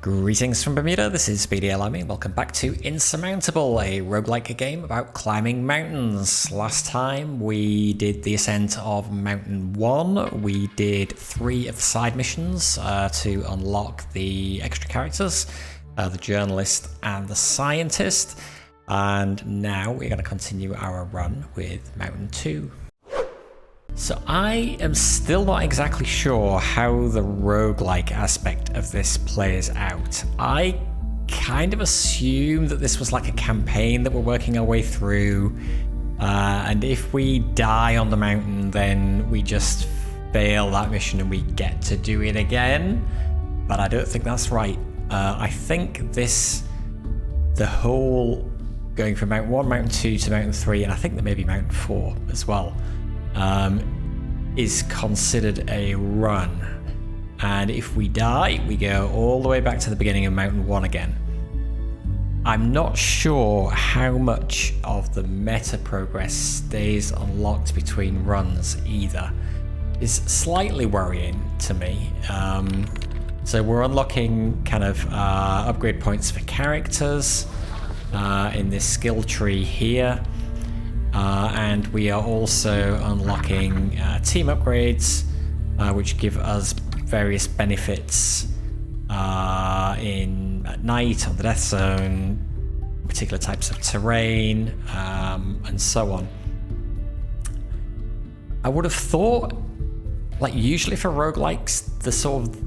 Greetings from Bermuda, this is BDLIME. Welcome back to Insurmountable, a roguelike game about climbing mountains. Last time we did the ascent of Mountain 1. We did 3 of the side missions to unlock the extra characters, the journalist and the scientist. And now we're going to continue our run with Mountain 2. So I am still not exactly sure how the roguelike aspect of this plays out. I kind of assume that this was like a campaign that we're working our way through, and if we die on the mountain then we just fail that mission and we get to do it again, but I don't think that's right. I think the whole going from Mountain 1, Mountain 2 to Mountain 3, and I think that maybe Mountain 4 as well, is considered a run, and if we die we go all the way back to the beginning of Mountain 1 again. I'm not sure how much of the meta progress stays unlocked between runs either. It's slightly worrying to me. So we're unlocking kind of upgrade points for characters in this skill tree here. And we are also unlocking team upgrades, which give us various benefits at night, on the death zone, particular types of terrain, and so on. I would have thought, like usually for roguelikes,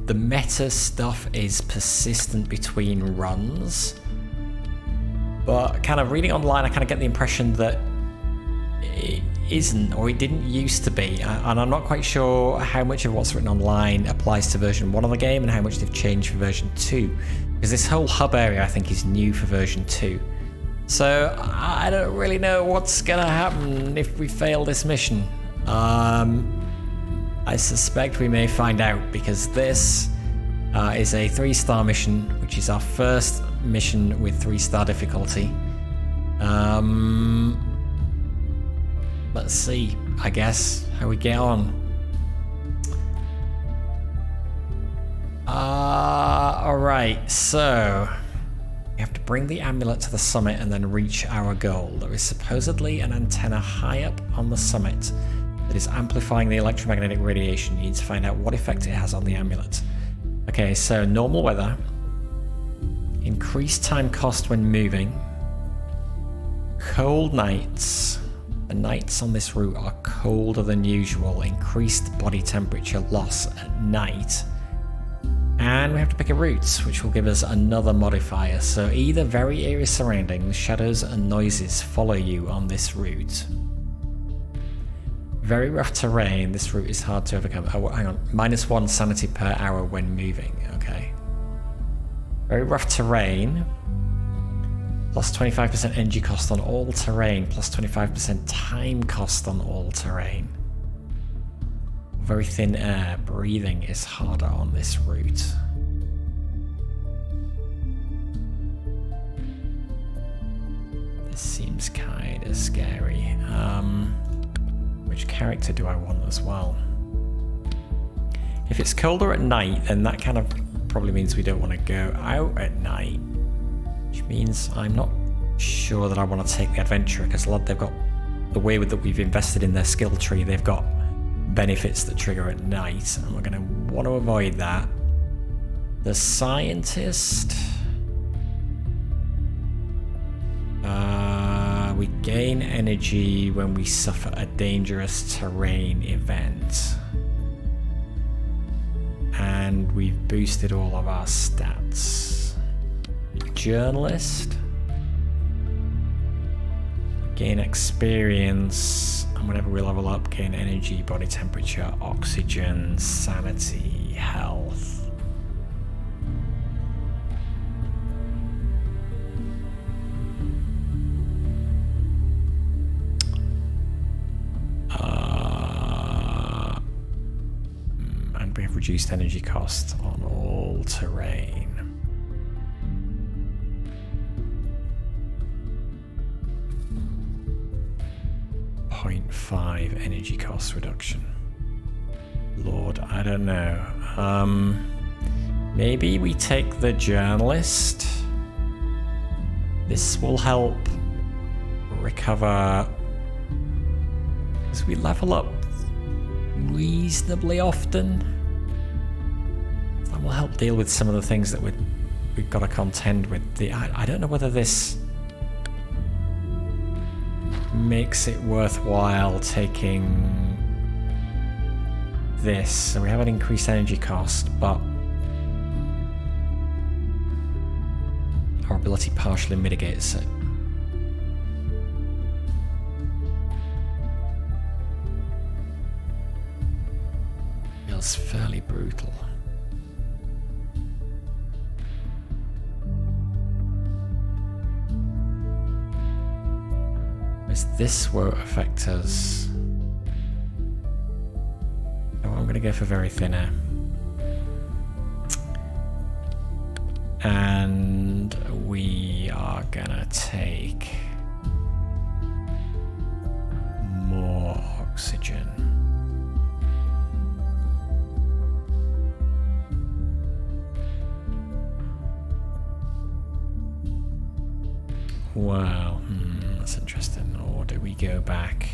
the meta stuff is persistent between runs. But kind of reading online, I kind of get the impression that it isn't, or it didn't used to be, and I'm not quite sure how much of what's written online applies to version 1 of the game and how much they've changed for version 2, because this whole hub area I think is new for version 2. So I don't really know what's gonna happen if we fail this mission. I suspect we may find out, because this is a 3-star mission, which is our first mission with 3-star difficulty. Let's see, I guess, how we get on. Alright, so we have to bring the amulet to the summit and then reach our goal. There is supposedly an antenna high up on the summit that is amplifying the electromagnetic radiation. You need to find out what effect it has on the amulet. Okay, so normal weather, increased time cost when moving, cold nights. The nights on this route are colder than usual, increased body temperature loss at night, and we have to pick a route, which will give us another modifier. So either very eerie surroundings, shadows and noises follow you on this route. Very rough terrain, this route is hard to overcome. Oh, hang on, -1 sanity per hour when moving, okay. Very rough terrain. Plus 25% energy cost on all terrain, plus 25% time cost on all terrain. Very thin air, breathing is harder on this route. This seems kind of scary. Which character do I want as well? If it's colder at night, then that kind of probably means we don't want to go out at night. Which means I'm not sure that I want to take the adventurer, because they've got the way that we've invested in their skill tree, they've got benefits that trigger at night, and we're going to want to avoid that. The scientist, we gain energy when we suffer a dangerous terrain event, and we've boosted all of our stats. Journalist, gain experience, and whenever we level up, gain energy, body temperature, oxygen, sanity, health. And we have reduced energy cost on all terrain. 0.5 energy cost reduction. Lord, I don't know. Maybe we take the journalist. This will help recover as we level up reasonably often. That will help deal with some of the things that we've got to contend with. I don't know whether this makes it worthwhile taking this. So we have an increased energy cost, but our ability partially mitigates it. Feels fairly brutal. This won't affect us. No, I'm going to go for very thin air. And we are going to take more oxygen. Wow, that's interesting. Or do we go back?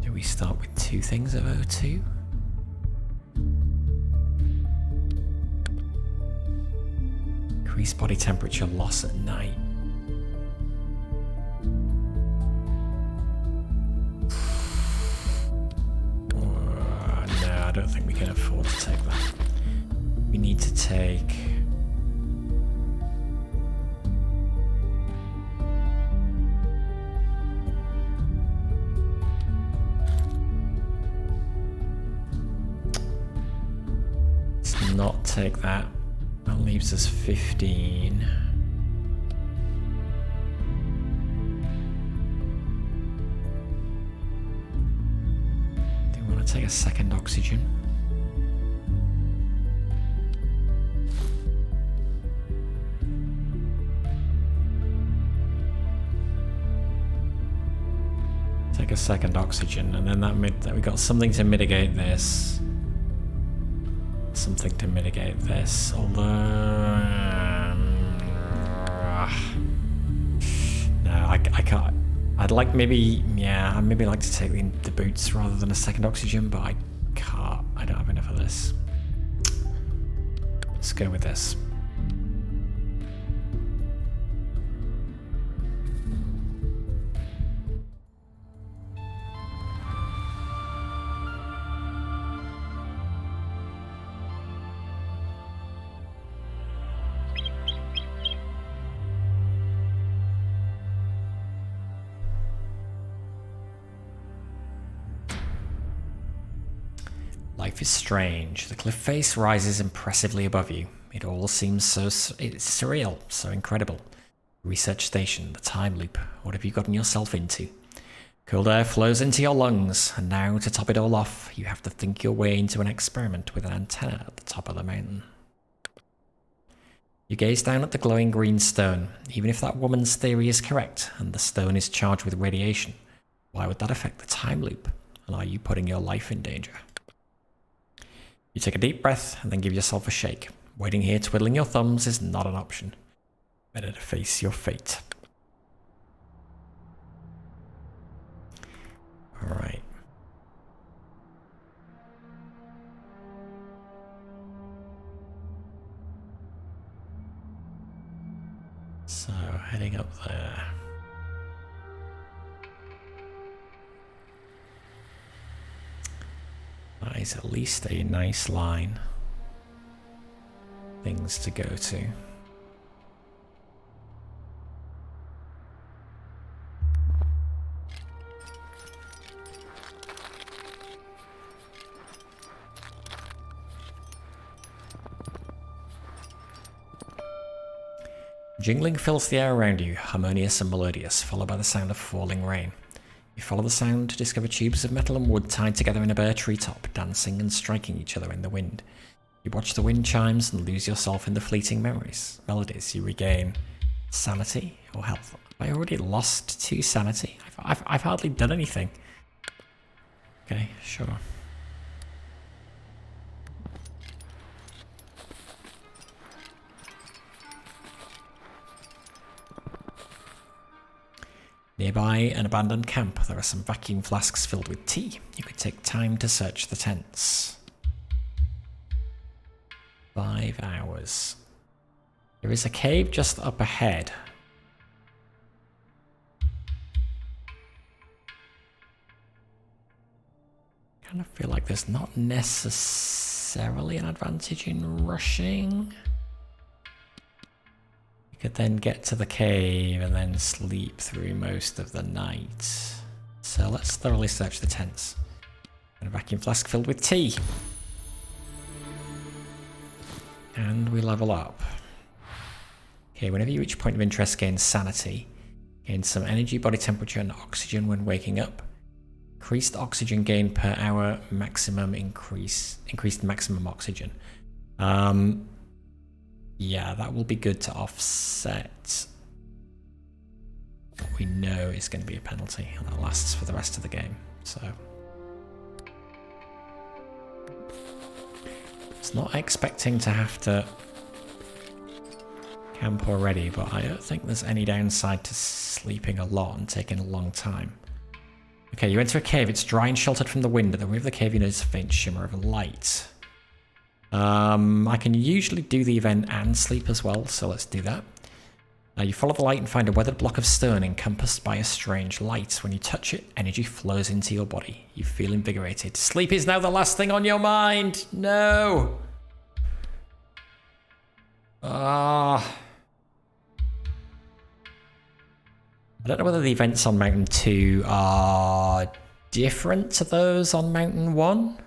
Do we start with 2 things of O2? Increased body temperature loss at night. I don't think we can afford to take that. We need to take let's not take that. That leaves us 15. Take a second oxygen. Take a second oxygen, and then that we got something to mitigate this. Something to mitigate this. Although no, I can't. I'd like I'd maybe like to take the boots rather than a second oxygen, but I can't. I don't have enough of this. Let's go with this. Life is strange. The cliff face rises impressively above you. It all seems it's surreal, so incredible. Research station, the time loop. What have you gotten yourself into? Cold air flows into your lungs, and now to top it all off, you have to think your way into an experiment with an antenna at the top of the mountain. You gaze down at the glowing green stone. Even if that woman's theory is correct, and the stone is charged with radiation, why would that affect the time loop? And are you putting your life in danger? You take a deep breath and then give yourself a shake. Waiting here twiddling your thumbs is not an option. Better to face your fate. Alright. So, heading up there. That is at least a nice line. Things to go to. Jingling fills the air around you, harmonious and melodious, followed by the sound of falling rain. You follow the sound to discover tubes of metal and wood tied together in a bare treetop, dancing and striking each other in the wind. You watch the wind chimes and lose yourself in the fleeting melodies you regain. sanity or health. I already lost 2 sanity. I've hardly done anything. Okay, sure. Nearby an abandoned camp, there are some vacuum flasks filled with tea. You could take time to search the tents. 5 hours. There is a cave just up ahead. Kind of feel like there's not necessarily an advantage in rushing. You could then get to the cave and then sleep through most of the night. So let's thoroughly search the tents. And a vacuum flask filled with tea. And we level up. Okay, whenever you reach a point of interest, gain sanity. Gain some energy, body temperature, and oxygen when waking up. Increased oxygen gain per hour, maximum increased maximum oxygen. Yeah, that will be good to offset what we know is going to be a penalty, and that lasts for the rest of the game. So it's not expecting to have to camp already, but I don't think there's any downside to sleeping a lot and taking a long time. Okay, you enter a cave. It's dry and sheltered from the wind. At the rear of the cave, you notice a faint shimmer of light. I can usually do the event and sleep as well, so let's do that. You follow the light and find a weathered block of stone encompassed by a strange light. When you touch it, energy flows into your body. You feel invigorated. Sleep is now the last thing on your mind. No. I don't know whether the events on Mountain 2 are different to those on Mountain 1.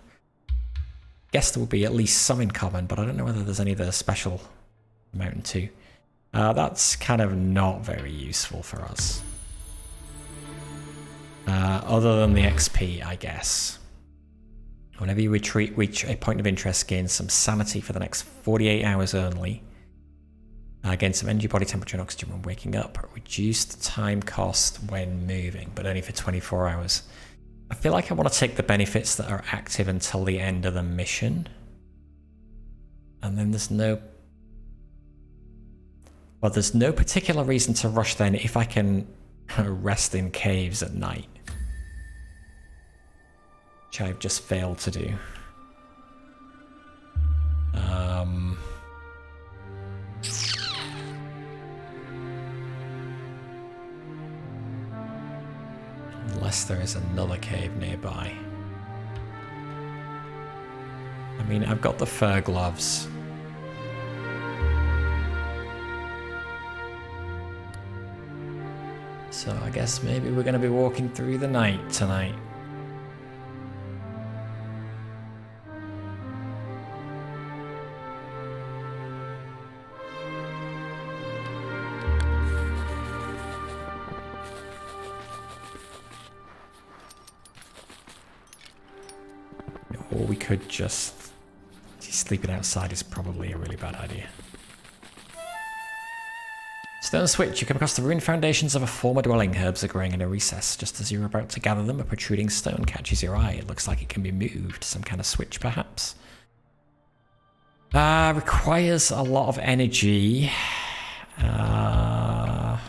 Guess there will be at least some in common, but I don't know whether there's any that are special on Mountain 2. That's kind of not very useful for us. Other than the XP, I guess. Whenever you reach a point of interest, gain some sanity for the next 48 hours only. Gain some energy, body temperature, and oxygen when waking up. Reduced time cost when moving, but only for 24 hours. I feel like I want to take the benefits that are active until the end of the mission. And then there's no... Well, there's no particular reason to rush then if I can rest in caves at night. Which I've just failed to do. Unless there is another cave nearby. I mean, I've got the fur gloves. So I guess maybe we're going to be walking through the night tonight. Or we could just... Sleeping outside is probably a really bad idea. Stone switch. You come across the ruined foundations of a former dwelling. Herbs are growing in a recess. Just as you're about to gather them, a protruding stone catches your eye. It looks like it can be moved. Some kind of switch, perhaps. Requires a lot of energy. The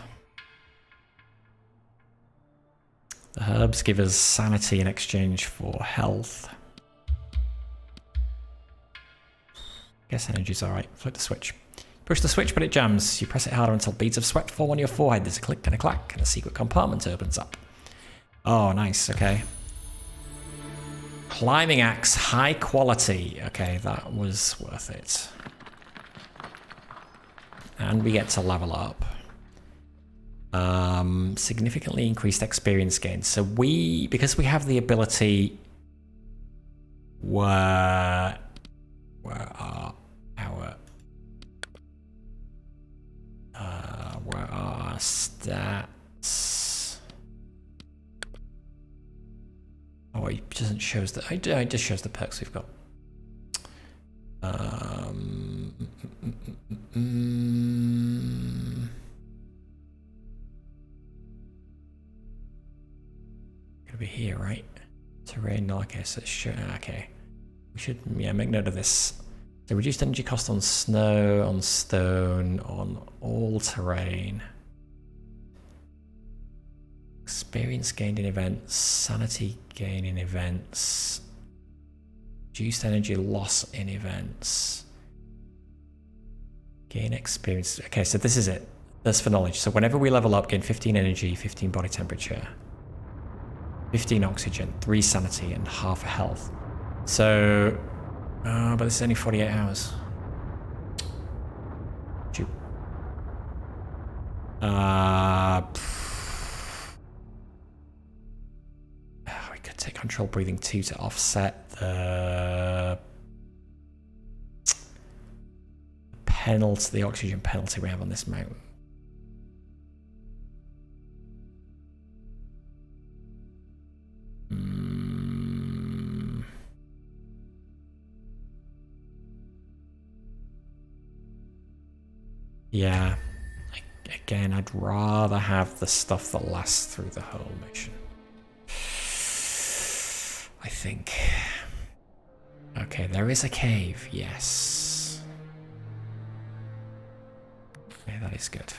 herbs give us sanity in exchange for health. Guess energy's alright. Flick the switch. Push the switch, but it jams. You press it harder until beads of sweat fall on your forehead. There's a click and a clack, and a secret compartment opens up. Oh, nice. Okay. Climbing axe, high quality. Okay, that was worth it. And we get to level up. Significantly increased experience gain. So because we have the ability... Where are our stats? Oh, it doesn't show us that. It just shows the perks we've got. Gonna be here, right? Terrain, okay, so okay. We should, yeah, make note of this. So reduced energy cost on snow, on stone, on all terrain. Experience gained in events, sanity gain in events. Reduced energy loss in events. Gain experience. Okay, so this is it. That's for knowledge. So whenever we level up, gain 15 energy, 15 body temperature, 15 oxygen, 3 sanity, and half health. So, but this is only 48 hours. Shoot. We could take control breathing 2 to offset the penalty, the oxygen penalty we have on this mountain. Yeah, again, I'd rather have the stuff that lasts through the whole mission. I think. Okay, there is a cave, yes. Okay, that is good.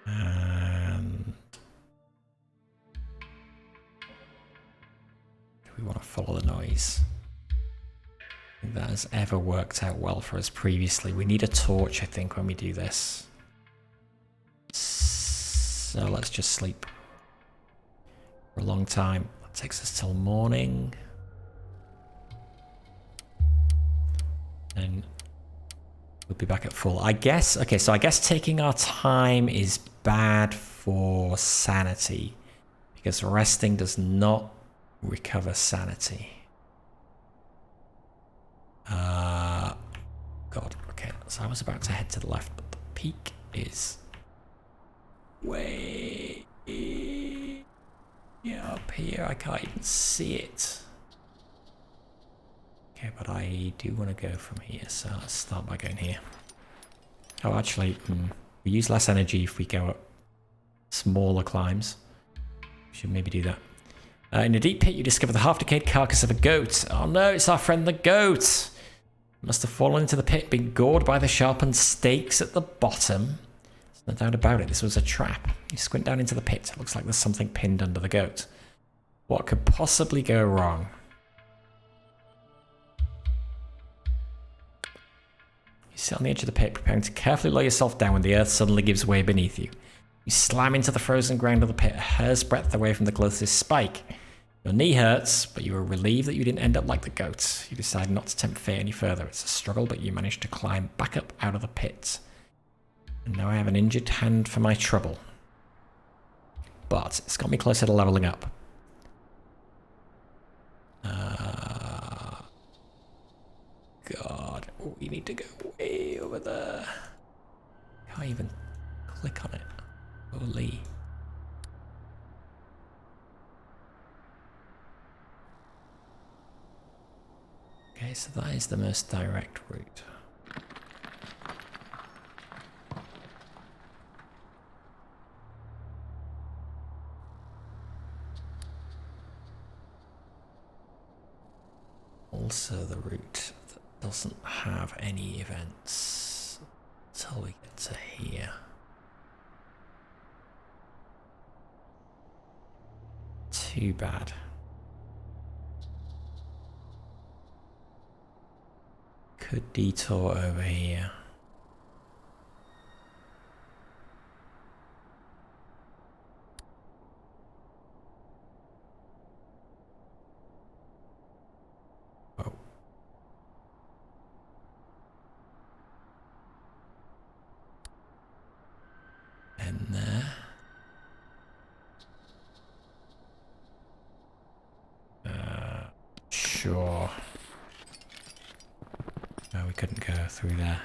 And do we want to follow the noise? I think that has ever worked out well for us previously. We need a torch, I think, when we do this. So let's just sleep for a long time. That takes us till morning. And we'll be back at full. I guess, okay, so I guess taking our time is bad for sanity because resting does not recover sanity. God, okay, so I was about to head to the left, but the peak is way up here. I can't even see it. Okay, but I do want to go from here, so let's start by going here. Oh, actually, we use less energy if we go up smaller climbs. We should maybe do that. In a deep pit, you discover the half-decayed carcass of a goat. Oh no, it's our friend the goat! Must have fallen into the pit, been gored by the sharpened stakes at the bottom. There's no doubt about it, this was a trap. You squint down into the pit, it looks like there's something pinned under the goat. What could possibly go wrong? You sit on the edge of the pit, preparing to carefully lower yourself down when the earth suddenly gives way beneath you. You slam into the frozen ground of the pit, a hair's breadth away from the closest spike. Your knee hurts, but you are relieved that you didn't end up like the goat. You decide not to tempt fate any further. It's a struggle, but you manage to climb back up out of the pit. And now I have an injured hand for my trouble. But it's got me closer to leveling up. God, we need to go way over there. Can't even click on it. Holy. Okay, so that is the most direct route. Also the route that doesn't have any events until we get to here. Too bad. Could detour over here. Oh. And there. Sure. No, we couldn't go through there.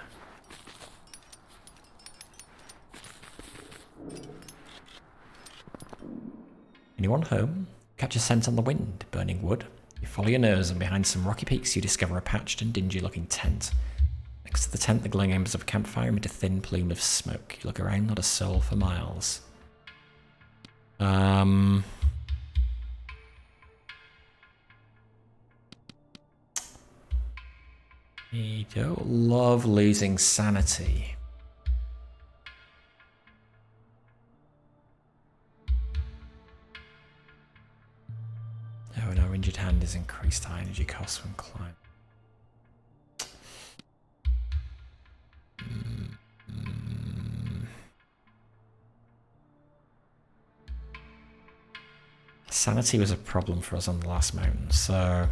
Anyone home? Catch a scent on the wind, burning wood. You follow your nose and behind some rocky peaks you discover a patched and dingy looking tent. Next to the tent, the glowing embers of a campfire emit a thin plume of smoke. You look around, not a soul for miles. You don't love losing sanity. Oh, and our injured hand is increased high energy cost when climbing. Sanity was a problem for us on the last mountain, so I'm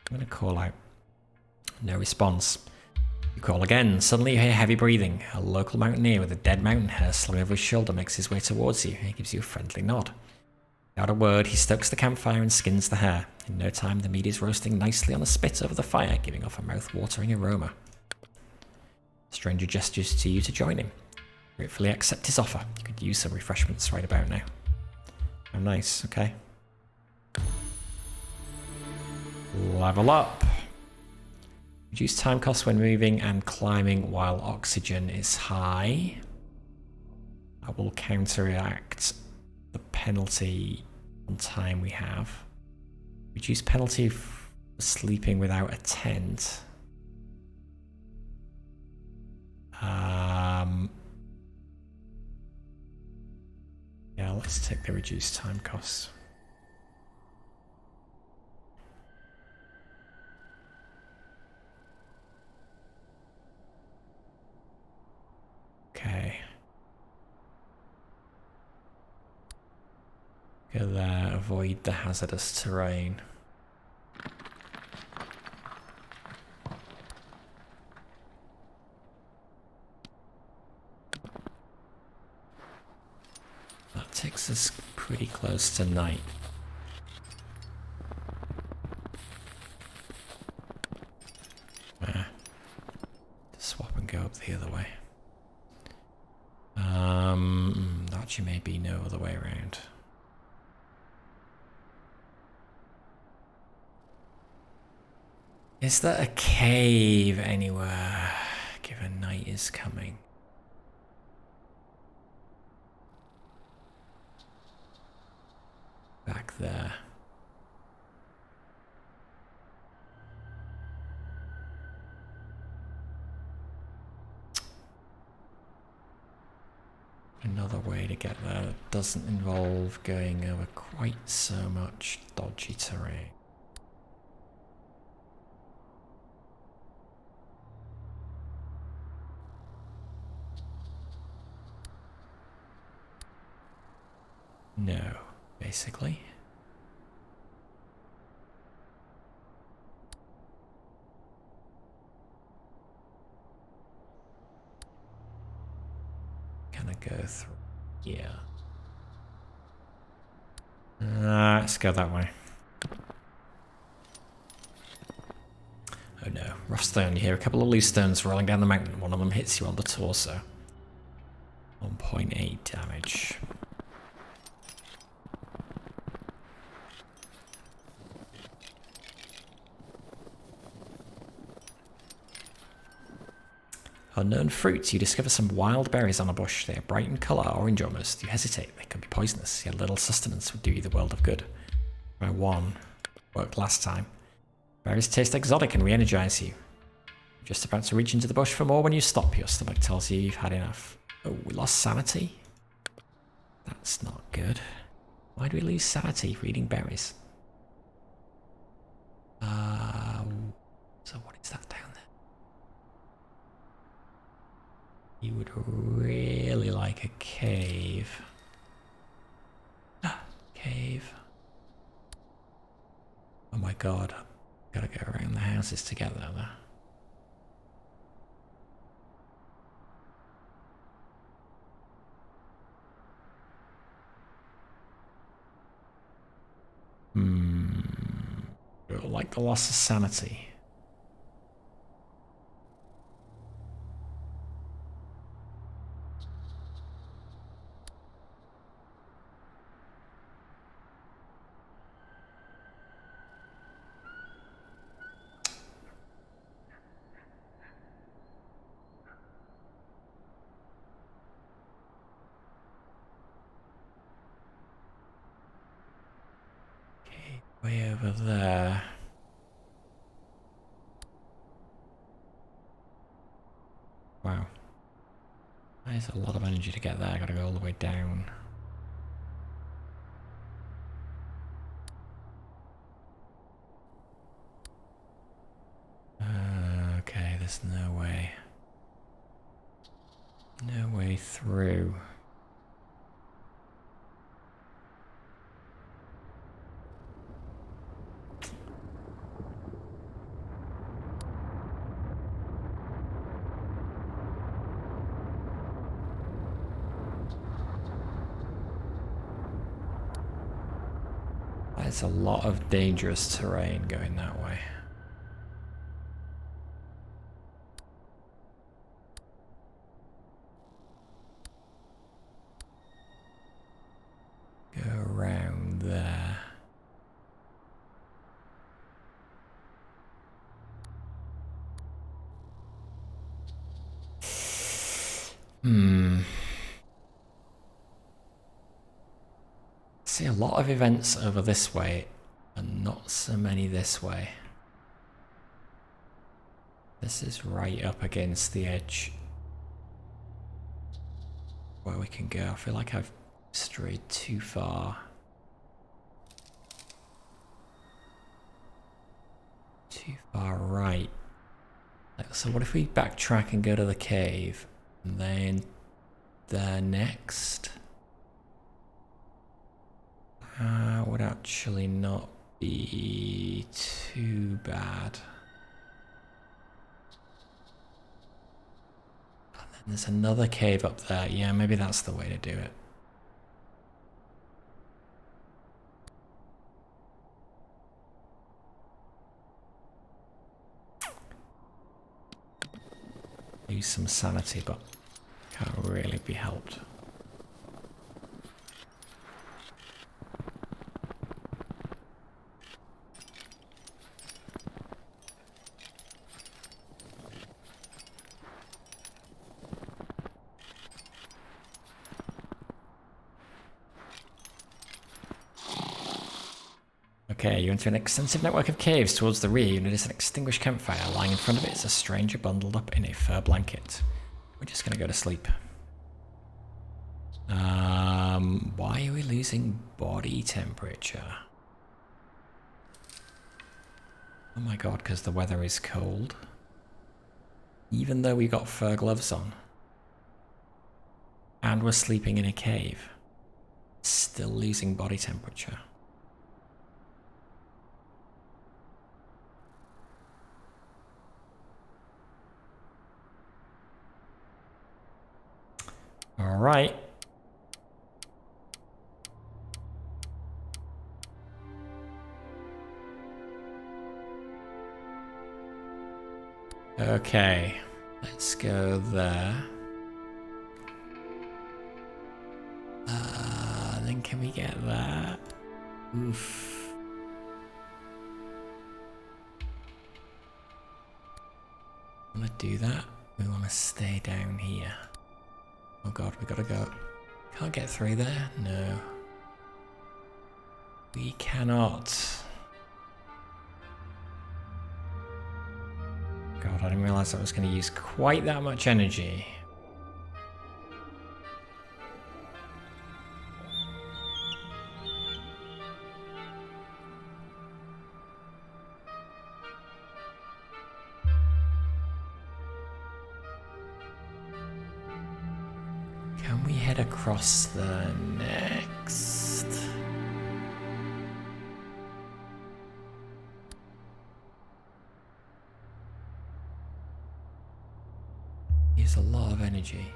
going to call out. No response. You call again. Suddenly you hear heavy breathing. A local mountaineer with a dead mountain hare slung over his shoulder makes his way towards you. He gives you a friendly nod. Without a word, he stokes the campfire and skins the hare. In no time, the meat is roasting nicely on a spit over the fire, giving off a mouth-watering aroma. The stranger gestures to you to join him. Gratefully accept his offer. You could use some refreshments right about now. Oh, nice. Okay. Level up. Reduce time cost when moving and climbing while oxygen is high. I will counteract the penalty on time we have. Reduce penalty for sleeping without a tent. Yeah, let's take the reduced time cost. Okay. Go there, avoid the hazardous terrain. That takes us pretty close to night. Swap and go up the other way. That actually may be no other way around. Is there a cave anywhere, given night is coming? Back there. Another way to get there that doesn't involve going over quite so much dodgy terrain. No, basically. Can I go through here? Let's go that way. Oh no, rough stone. You hear a couple of loose stones rolling down the mountain. One of them hits you on the torso. 1.8 damage. Unknown fruits. You discover some wild berries on a bush. They are bright in colour, orange almost. You hesitate. They could be poisonous. Yet little sustenance would do you the world of good. Try one. Worked last time. Berries taste exotic and re-energize you. You're just about to reach into the bush for more when you stop. Your stomach tells you you've had enough. Oh, we lost sanity? That's not good. Why do we lose sanity reading berries? So what is that down there? You would really like a cave. Cave. Oh my god. Gotta go around the houses to get there. Like the loss of sanity. way over there. Wow. That is a lot of energy to get there. I gotta go all the way down. Okay, there's no way. No way through. There's a lot of dangerous terrain going that way. Go around there. See a lot of events over this way and not so many this way. This is right up against the edge where we can go. I feel like I've strayed too far. Too far right. So what if we backtrack and go to the cave and then there next? Would actually not be too bad. And then there's another cave up there. Yeah, maybe that's the way to do it. Use some sanity, but can't really be helped. Okay, you enter an extensive network of caves. Towards the rear, you notice an extinguished campfire. Lying in front of it is a stranger bundled up in a fur blanket. We're just gonna go to sleep. Why are we losing body temperature? Oh my god, because the weather is cold. Even though we got fur gloves on. And we're sleeping in a cave. Still losing body temperature. All right. Okay, let's go there. Then can we get that? Oof. Wanna do that? We wanna stay down here. Oh god, we gotta go. Can't get through there? No. We cannot. God, I didn't realize I was going to use quite that much energy. Can we head across the next? Use a lot of energy.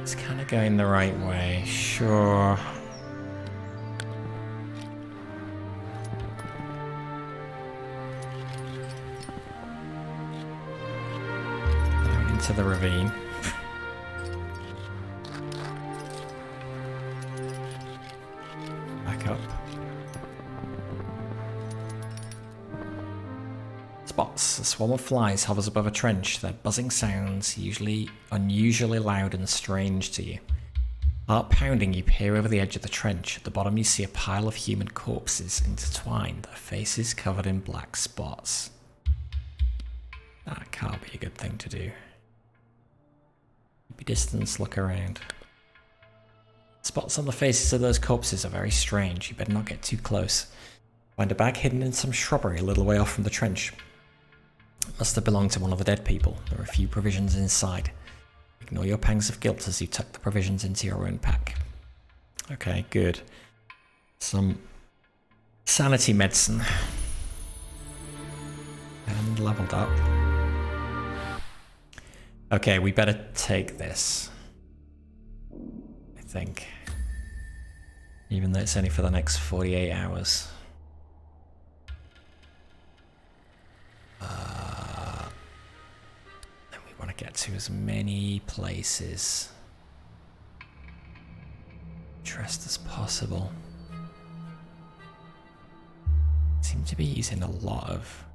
It's kind of going the right way, sure. Down into the ravine. Back up. Spots. A swarm of flies hovers above a trench. Their buzzing sounds usually unusually loud and strange to you. Heart pounding, you peer over the edge of the trench. At the bottom you see a pile of human corpses intertwined, their faces covered in black spots. That can't be a good thing to do. Keep your distance, look around. Spots on the faces of those corpses are very strange. You better not get too close. Find a bag hidden in some shrubbery a little way off from the trench. It must have belonged to one of the dead people. There are a few provisions inside. Ignore your pangs of guilt as you tuck the provisions into your own pack. Okay, good. Some sanity medicine. And leveled up. Okay, we better take this. I think. Even though it's only for the next 48 hours. Then we want to get to as many places dressed as possible. Seem to be using a lot of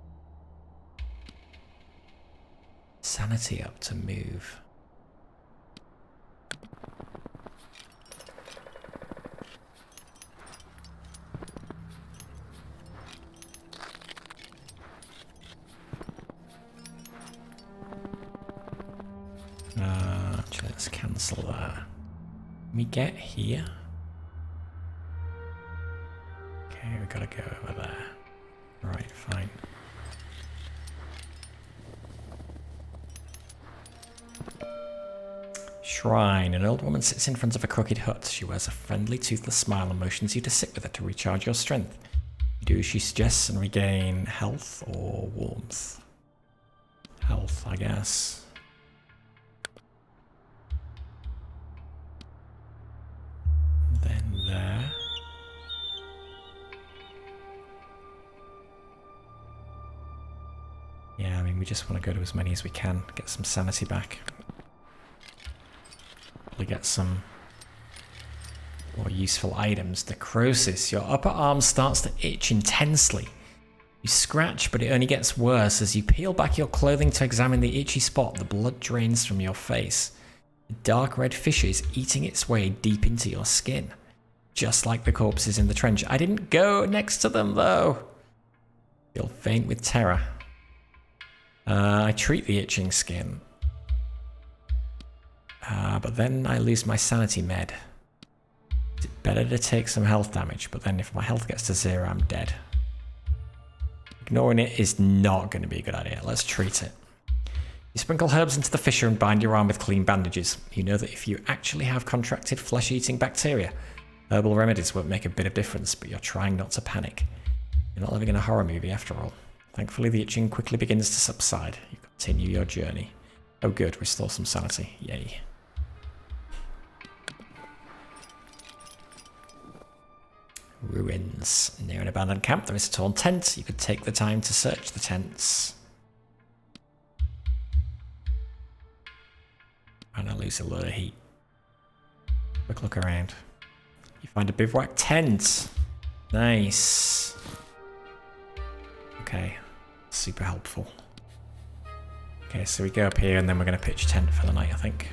sanity up to move. Actually, let's cancel that. Can we get here? Okay, we gotta go over there. Right, fine. Shrine. An old woman sits in front of a crooked hut. She wears a friendly, toothless smile and motions you to sit with her to recharge your strength. You do as she suggests and regain health or warmth. Health, I guess. Then there. Yeah, I mean, we just want to go to as many as we can, get some sanity back. Probably get some more useful items. Necrosis. Your upper arm starts to itch intensely. You scratch, but it only gets worse. As you peel back your clothing to examine the itchy spot, the blood drains from your face. A dark red fissure is eating its way deep into your skin. Just like the corpses in the trench. I didn't go next to them, though. Feel faint with terror. I treat the itching skin. But then I lose my sanity med. It's better to take some health damage, but then if my health gets to 0, I'm dead. Ignoring it is not going to be a good idea. Let's treat it. You sprinkle herbs into the fissure and bind your arm with clean bandages. You know that if you actually have contracted flesh-eating bacteria, herbal remedies won't make a bit of difference, but you're trying not to panic. You're not living in a horror movie after all. Thankfully, the itching quickly begins to subside. You continue your journey. Oh good, restore some sanity. Yay. Ruins. Near an abandoned camp, there is a torn tent. You could take the time to search the tents. And I lose a lot of heat. Quick look around. You find a bivouac tent. Nice. Okay. Super helpful. Okay, so we go up here and then we're going to pitch a tent for the night, I think.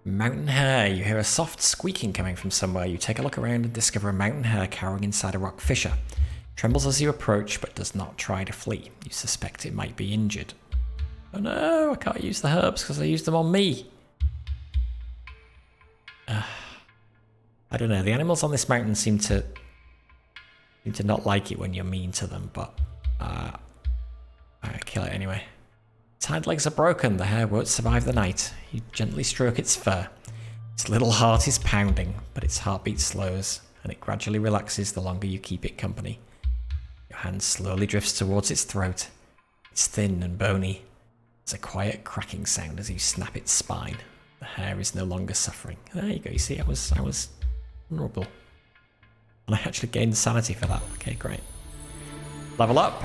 Mountain hare. You hear a soft squeaking coming from somewhere. You take a look around and discover a mountain hare cowering inside a rock fissure. Trembles as you approach, but does not try to flee. You suspect it might be injured. Oh no, I can't use the herbs because I used them on me. I don't know. The animals on this mountain seem to not like it when you're mean to them, but I kill it anyway. Its hind legs are broken. The hare won't survive the night. You gently stroke its fur. Its little heart is pounding, but its heartbeat slows, and it gradually relaxes the longer you keep it company. Your hand slowly drifts towards its throat. It's thin and bony. There's a quiet cracking sound as you snap its spine. The hare is no longer suffering. There you go. You see, I was vulnerable. And I actually gained sanity for that. Okay, great. Level up.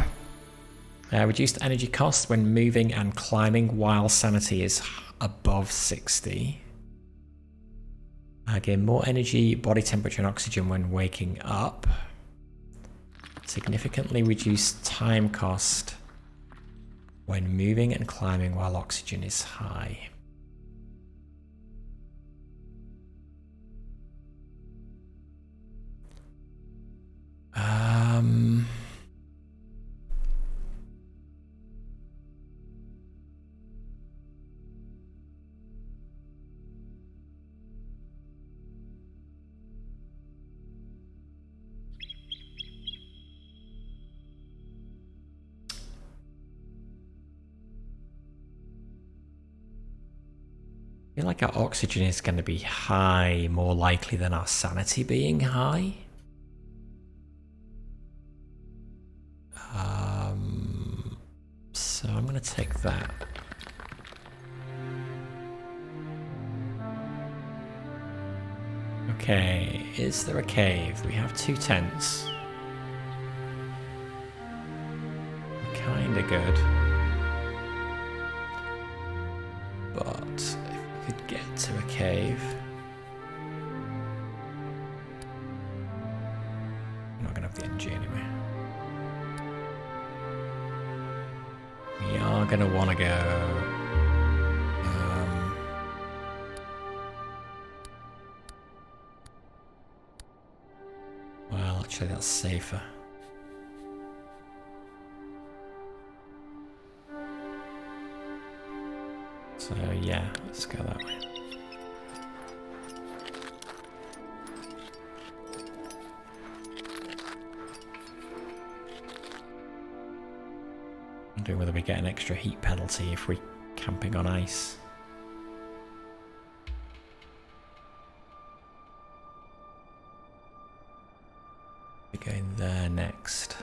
Reduced energy cost when moving and climbing while sanity is above 60. Gain more energy, body temperature and oxygen when waking up. Significantly reduced time cost when moving and climbing while oxygen is high. I feel like our oxygen is going to be high, more likely than our sanity being high. So I'm going to take that. Okay, is there a cave? We have 2 tents. Kinda good. But if we could get to a cave... I'm not gonna have the energy anyway. We are gonna want to go... well, actually that's safer. So yeah, let's go that way. I wonder whether we get an extra heat penalty if we're camping on ice. We're going there next.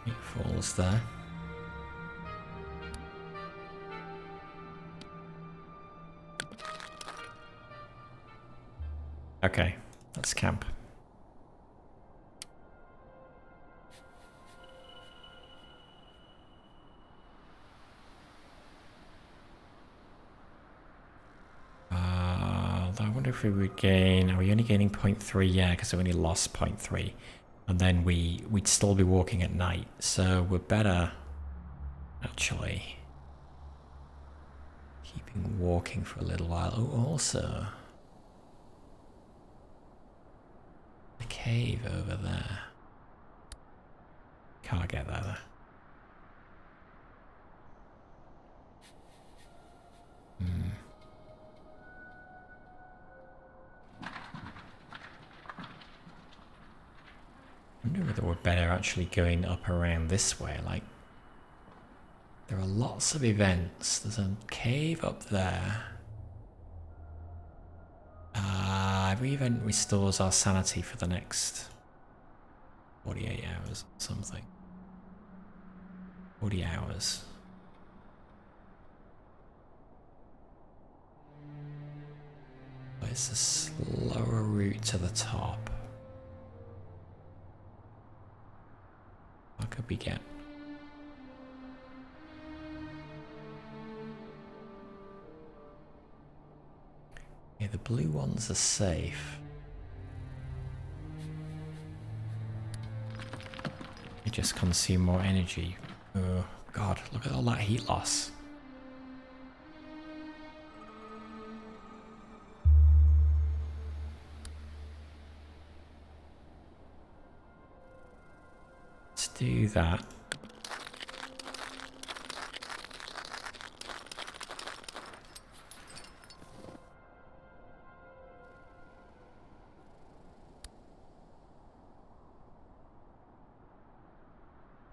It falls there. Okay, let's camp. I wonder if we would gain... Are we only gaining 0.3? Yeah, because we only lost 0.3. And then we'd still be walking at night. So we're better, actually, keeping walking for a little while. Oh, also... a cave over there. Can't get there though. I wonder whether we're better actually going up around this way. Like, there are lots of events. There's a cave up there. Every event restores our sanity for the next 48 hours or something. 40 hours. But it's a slower route to the top. What could we get? Yeah, the blue ones are safe. They just consume more energy. Oh god, look at all that heat loss. Let's do that.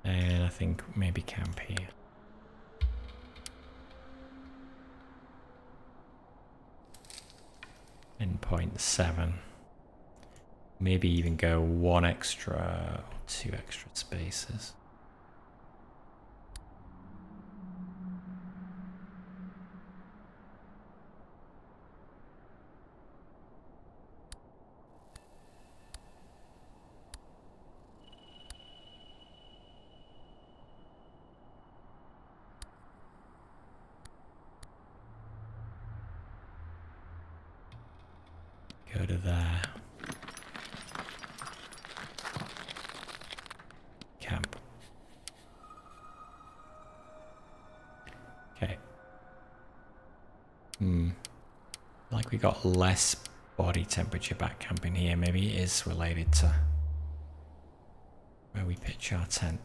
And I think maybe camp here. And 0.7. Maybe even go 1 extra or 2 extra spaces. Go to there. Camp. Okay. Like we got less body temperature back camping here. Maybe it is related to where we pitch our tent.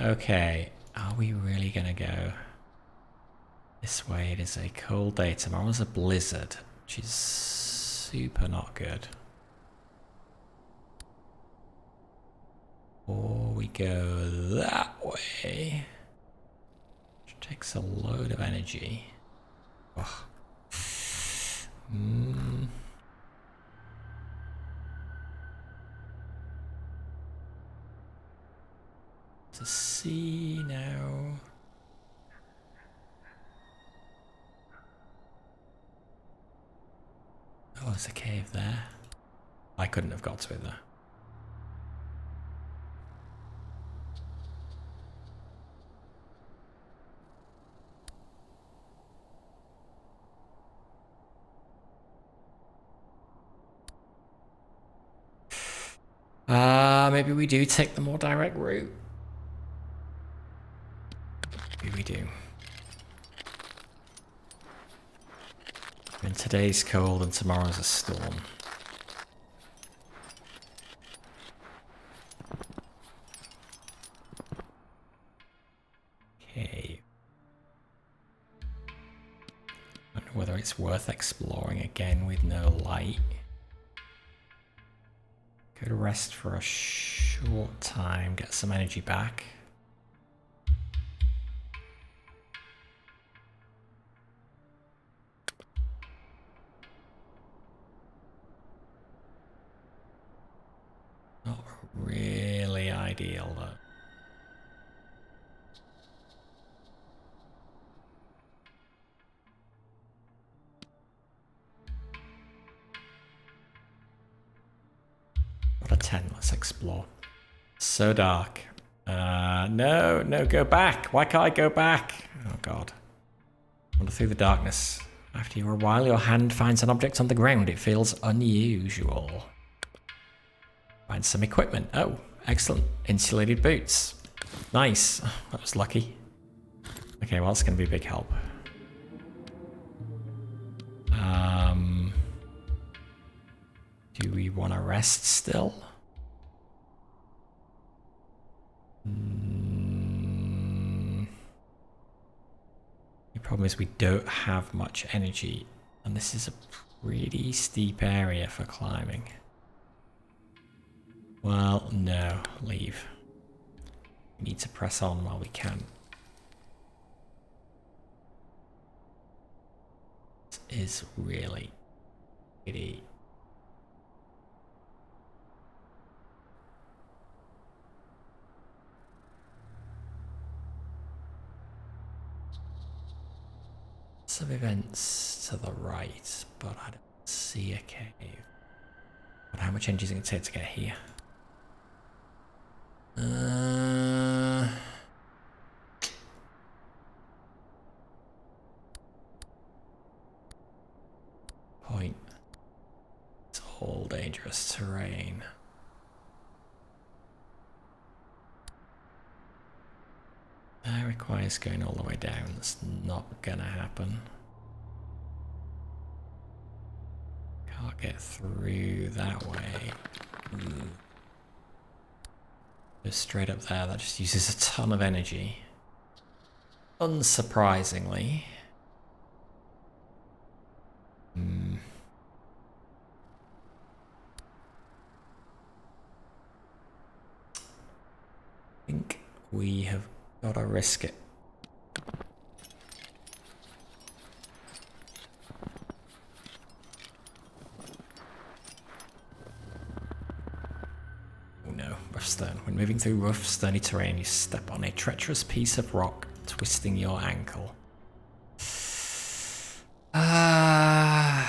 Okay, are we really gonna go this way? It is a cold day. Tomorrow's a blizzard, which is super not good. Or we go that way, which takes a load of energy. Ugh. To see now. Oh, there's a cave there. I couldn't have got to it there. Maybe we do take the more direct route. Maybe we do. And today's cold and tomorrow's a storm. Okay. I don't know whether it's worth exploring again with no light. Go to rest for a short time, get some energy back. Not really ideal though. What a 10, let's explore. So dark. No, go back. Why can't I go back? Oh God. Wander through the darkness. After a while, your hand finds an object on the ground. It feels unusual. Find some equipment. Oh, excellent. Insulated boots. Nice. That was lucky. Okay, well, it's going to be a big help. Do we want to rest still? The problem is we don't have much energy, and this is a pretty steep area for climbing. Well, no, leave. We need to press on while we can. This is really pretty. Some events to the right, but I don't see a cave. But how much energy is it going to take to get here? Point. It's all dangerous terrain. That requires going all the way down. That's not gonna happen. Can't get through that way. Just straight up there, that just uses a ton of energy. Unsurprisingly. I think we have gotta risk it. Oh no, rough stone. When moving through rough, stony terrain, you step on a treacherous piece of rock, twisting your ankle. Yeah,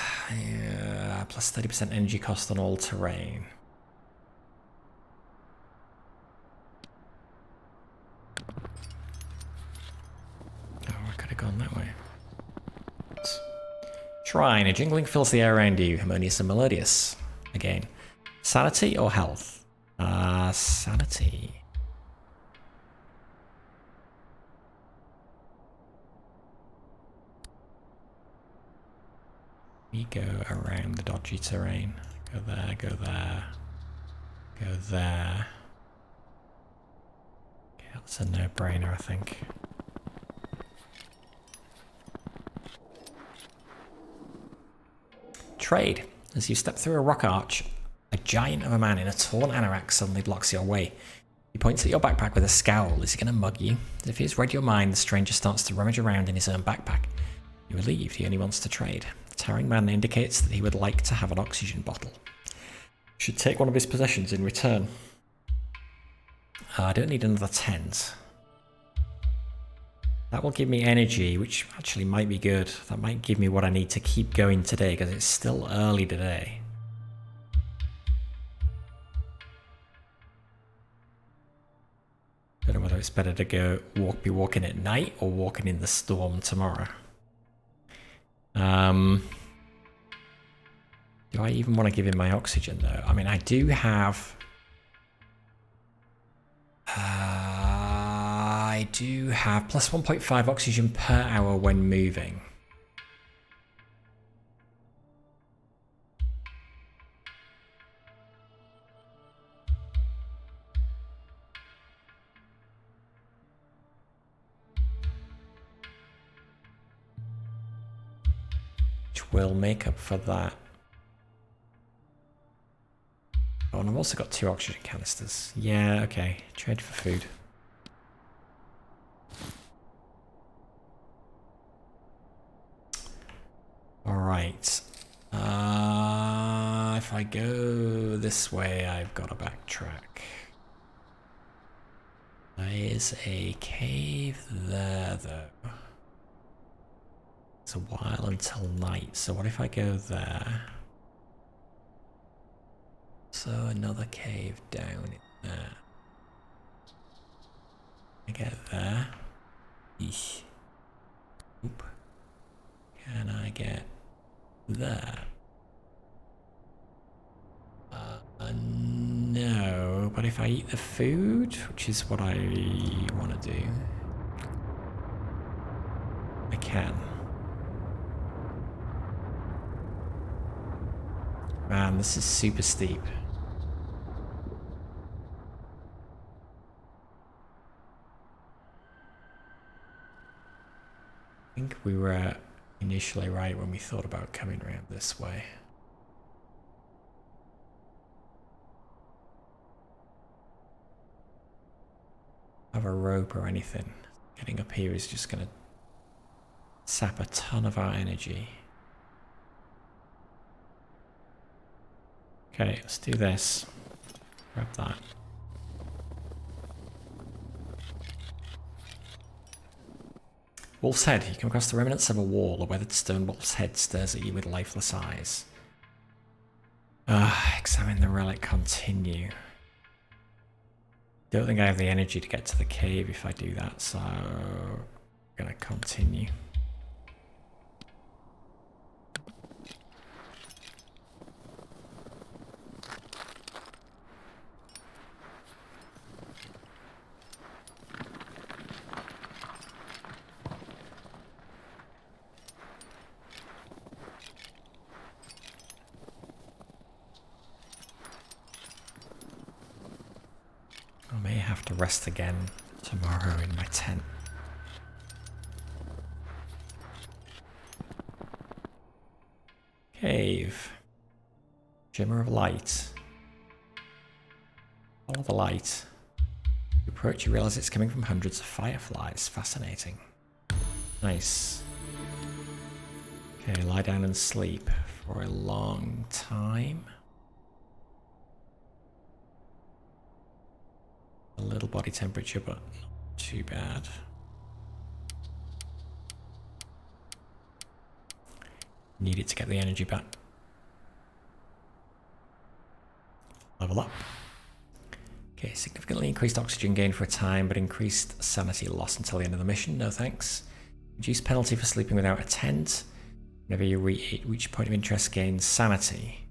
plus 30% energy cost on all terrain. Shrine. A jingling fills the air around you. Harmonious and melodious. Again. Sanity or health? Sanity. We go around the dodgy terrain. Go there, go there. Go there. Okay, that's a no-brainer, I think. Trade. As you step through a rock arch, a giant of a man in a torn anorak suddenly blocks your way. He points at your backpack with a scowl. Is he going to mug you? As if he's read your mind, the stranger starts to rummage around in his own backpack. You're relieved he only wants to trade. The towering man indicates that he would like to have an oxygen bottle. You should take one of his possessions in return. I don't need another tent. That will give me energy, which actually might be good. That might give me what I need to keep going today, because it's still early today. Don't know whether it's better to be walking at night or walking in the storm tomorrow. Do I even want to give him my oxygen though? I mean, I do have... I do have plus 1.5 oxygen per hour when moving. Which will make up for that. Oh, and I've also got 2 oxygen canisters. Yeah, okay. Trade for food. Alright. If I go this way, I've got to backtrack. There is a cave there, though. It's a while until night, so what if I go there? So another cave down in there. I get there. Eesh. Oop. Can I get there? No, but if I eat the food, which is what I want to do, I can. Man, this is super steep. I think we were initially right when we thought about coming around this way. Have a rope or anything. Getting up here is just going to sap a ton of our energy. Okay, let's do this. Grab that. Wolf's Head. You come across the remnants of a wall. A weathered stone wolf's head stares at you with lifeless eyes. Examine the relic. Continue. Don't think I have the energy to get to the cave if I do that, so I'm gonna continue. I may have to rest again tomorrow in my tent. Cave. Shimmer of light. Follow the light. You approach, you realize it's coming from hundreds of fireflies. Fascinating. Nice. Okay, lie down and sleep for a long time. A little body temperature, but not too bad. Need it to get the energy back. Level up. Okay, significantly increased oxygen gain for a time, but increased sanity loss until the end of the mission. No thanks. Reduced penalty for sleeping without a tent. Whenever you reach a point of interest, gain sanity.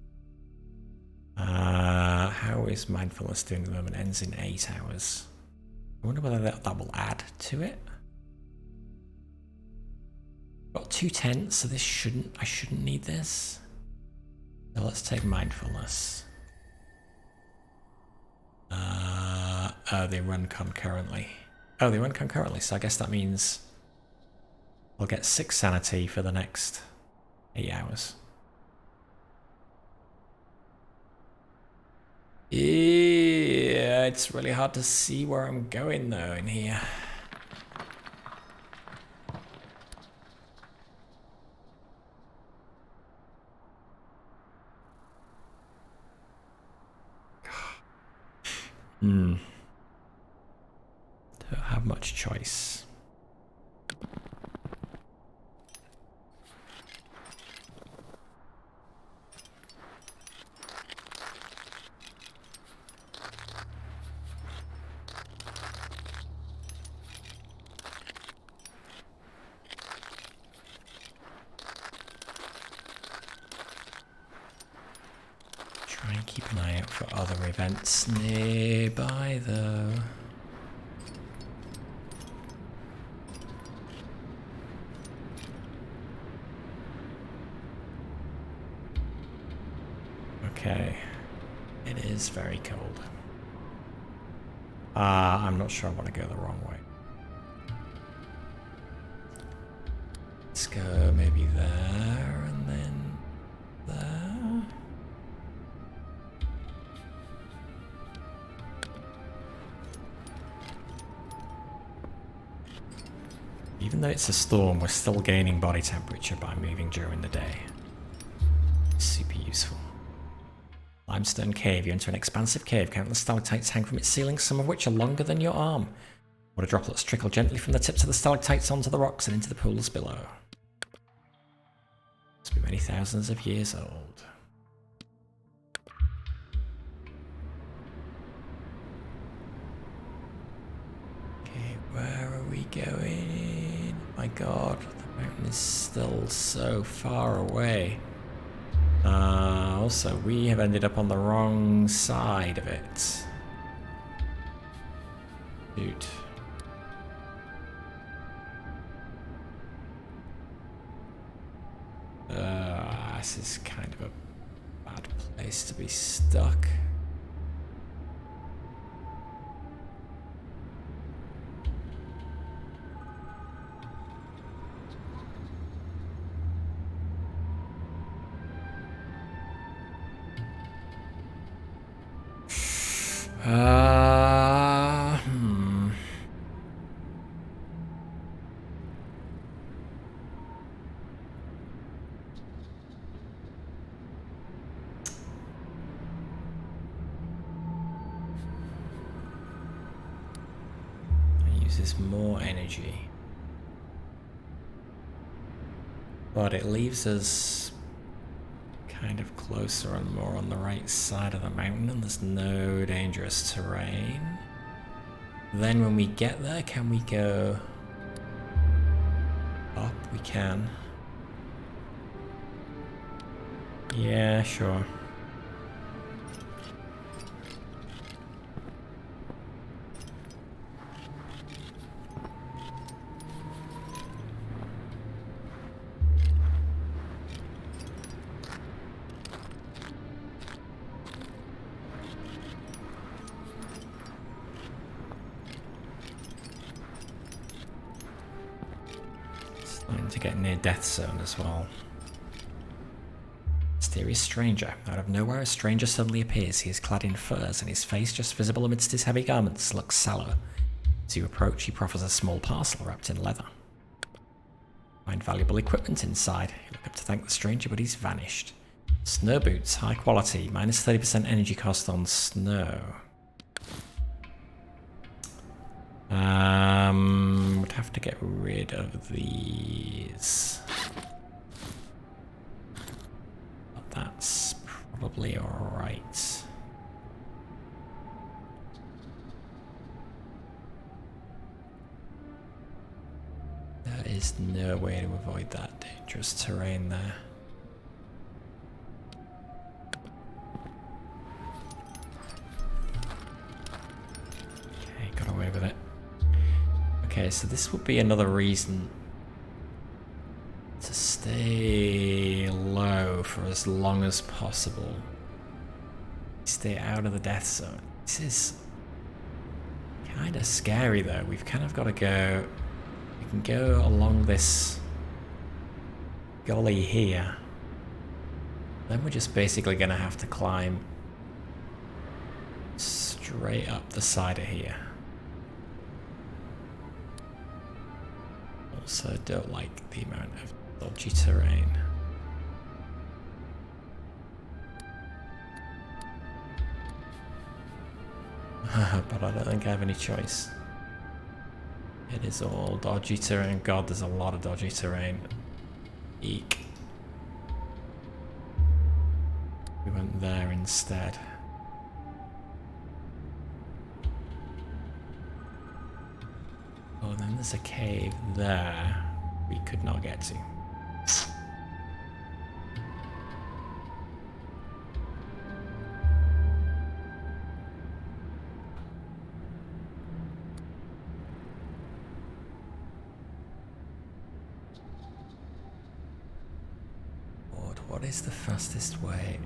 How is mindfulness doing at the moment? Ends in 8 hours. I wonder whether that will add to it. Got 2 tents, so I shouldn't need this. So let's take mindfulness. Oh, they run concurrently. Oh, they run concurrently, so I guess that means I'll get 6 sanity for the next 8 hours. Yeah, it's really hard to see where I'm going though in here. Don't have much choice. Try and keep an eye out for other events nearby though. Okay, it is very cold. I'm not sure I want to go the wrong way. Let's go maybe there and then there. Even though it's a storm, we're still gaining body temperature by moving during the day. Super useful. Limestone Cave. You enter an expansive cave. Countless stalactites hang from its ceiling, some of which are longer than your arm. Water droplets trickle gently from the tips of the stalactites onto the rocks and into the pools below. Must be many thousands of years old. Okay, where are we going? My god, the mountain is still so far away. Also, we have ended up on the wrong side of it. Shoot. This is kind of a bad place to be stuck. Uses more energy, but it leaves us kind of closer and more on the right side of the mountain, and there's no dangerous terrain. Then when we get there, can we go up? We can. Yeah, sure. To get near death zone as well. Mysterious stranger. Out of nowhere, a stranger suddenly appears. He is clad in furs, and his face, just visible amidst his heavy garments, looks sallow. As you approach, he proffers a small parcel wrapped in leather. Find valuable equipment inside. You look up to thank the stranger, but he's vanished. Snow boots, high quality, minus 30% energy cost on snow. Would have to get rid of these. But that's probably alright. There is no way to avoid that danger. dangerous terrain there. Okay, got away with it. Okay, so this would be another reason to stay low for as long as possible. Stay out of the death zone. This is kind of scary though. We've kind of got to go... We can go along this gully here. Then we're just basically going to have to climb straight up the side of here. Also don't like the amount of dodgy terrain. But I don't think I have any choice. It is all dodgy terrain. God, there's a lot of dodgy terrain. Eek. We went there instead. Oh, then there's a cave there we could not get to. What is the fastest way?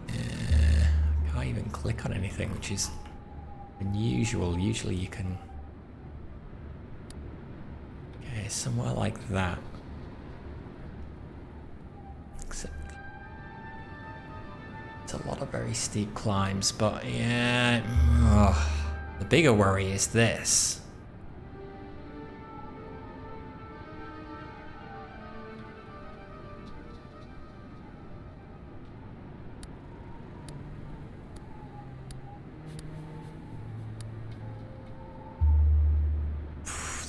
Can't even click on anything, which is unusual. Usually you can... Okay, somewhere like that. Except... It's a lot of very steep climbs, but yeah... the bigger worry is this.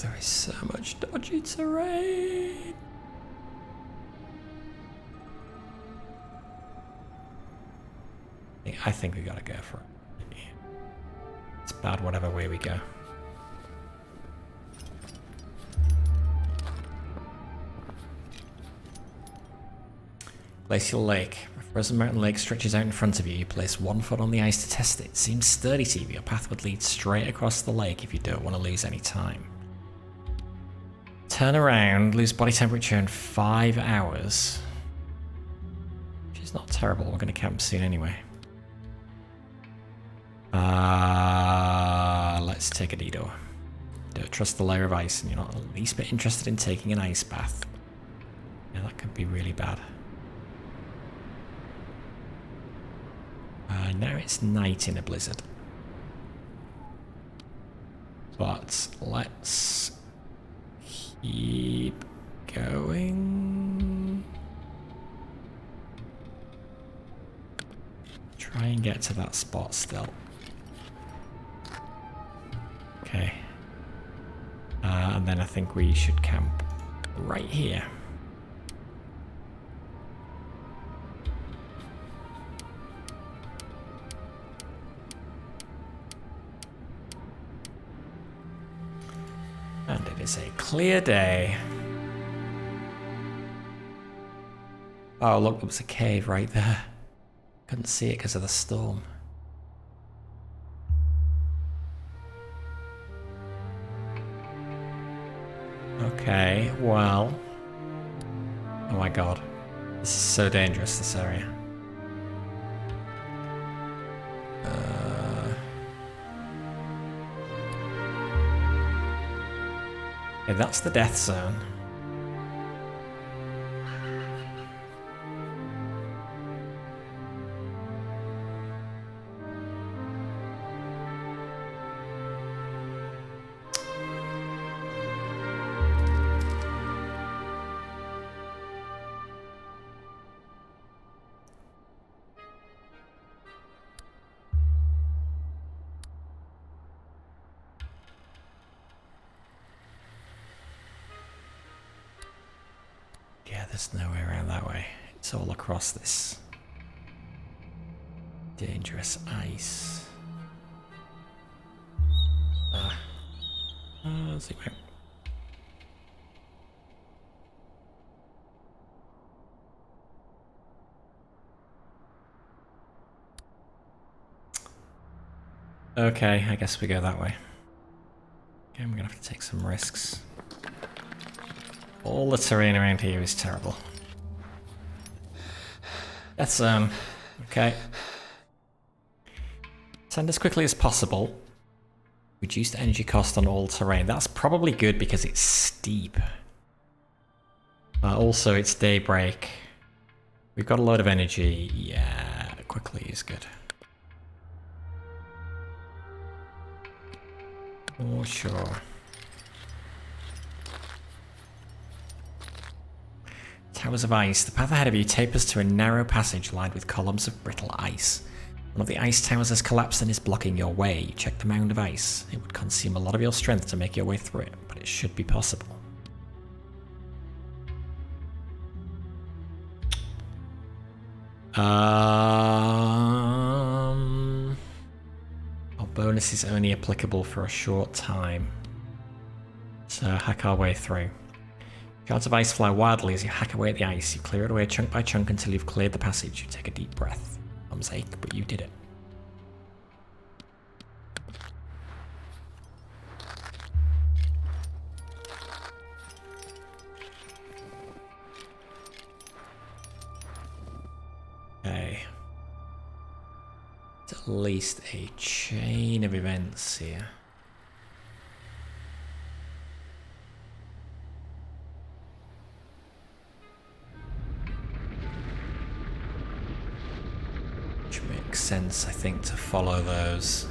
There is so much dodgy terrain. I think we gotta go for it. It's bad whatever way we go. Glacial Lake. A frozen mountain lake stretches out in front of you. You place 1 foot on the ice to test it. It seems sturdy to you. Your path would lead straight across the lake if you don't want to lose any time. Turn around, lose body temperature in 5 hours. Which is not terrible. We're going to camp soon anyway. Let's take a detour. Don't trust the layer of ice, and you're not the least bit interested in taking an ice bath. Yeah, that could be really bad. Now it's night in a blizzard. But let's keep going. Try and get to that spot still. Okay. And then I think we should camp right here. And it is a clear day. Oh, look, there was a cave right there. Couldn't see it because of the storm. Okay, well. Oh my god. This is so dangerous, this area. Okay, that's the death zone. Yeah, there's no way around that way. It's all across this dangerous ice. Zoom out. Okay, I guess we go that way. Okay, we're gonna have to take some risks. All the terrain around here is terrible. Let's, okay. Send as quickly as possible. Reduced energy cost on all terrain. That's probably good because it's steep. Also, it's daybreak. We've got a lot of energy. Yeah, quickly is good. Oh, sure. Towers of ice. The path ahead of you tapers to a narrow passage lined with columns of brittle ice. One of the ice towers has collapsed and is blocking your way. You check the mound of ice. It would consume a lot of your strength to make your way through it, but it should be possible. Our bonus is only applicable for a short time. So hack our way through. Shards of ice fly wildly as you hack away at the ice. You clear it away chunk by chunk until you've cleared the passage. You take a deep breath. Arms ache, but you did it. Okay. It's at least a chain of events here. Which makes sense, I think, to follow those.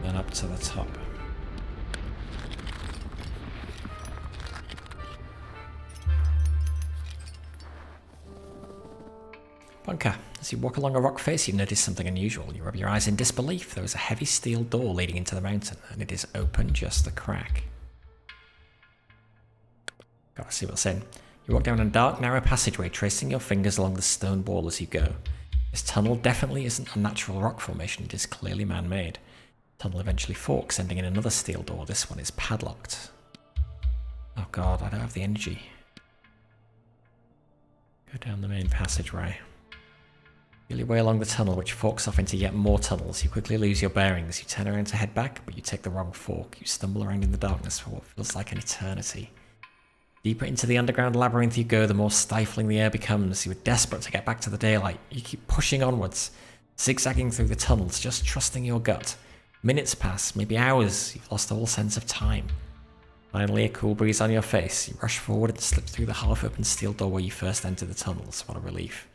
Then up to the top. Bunker. As you walk along a rock face, you notice something unusual. You rub your eyes in disbelief. There is a heavy steel door leading into the mountain, and it is open just a crack. Gotta see what's in. You walk down a dark, narrow passageway, tracing your fingers along the stone wall as you go. This tunnel definitely isn't a natural rock formation. It is clearly man-made. The tunnel eventually forks, ending in another steel door. This one is padlocked. Oh god, I don't have the energy. Go down the main passageway. Feel your way along the tunnel, which forks off into yet more tunnels. You quickly lose your bearings. You turn around to head back, but you take the wrong fork. You stumble around in the darkness for what feels like an eternity. Deeper into the underground labyrinth you go, the more stifling the air becomes. You are desperate to get back to the daylight. You keep pushing onwards, zigzagging through the tunnels, just trusting your gut. Minutes pass, maybe hours. You've lost all sense of time. Finally, a cool breeze on your face. You rush forward and slip through the half-open steel door where you first entered the tunnels. What a relief.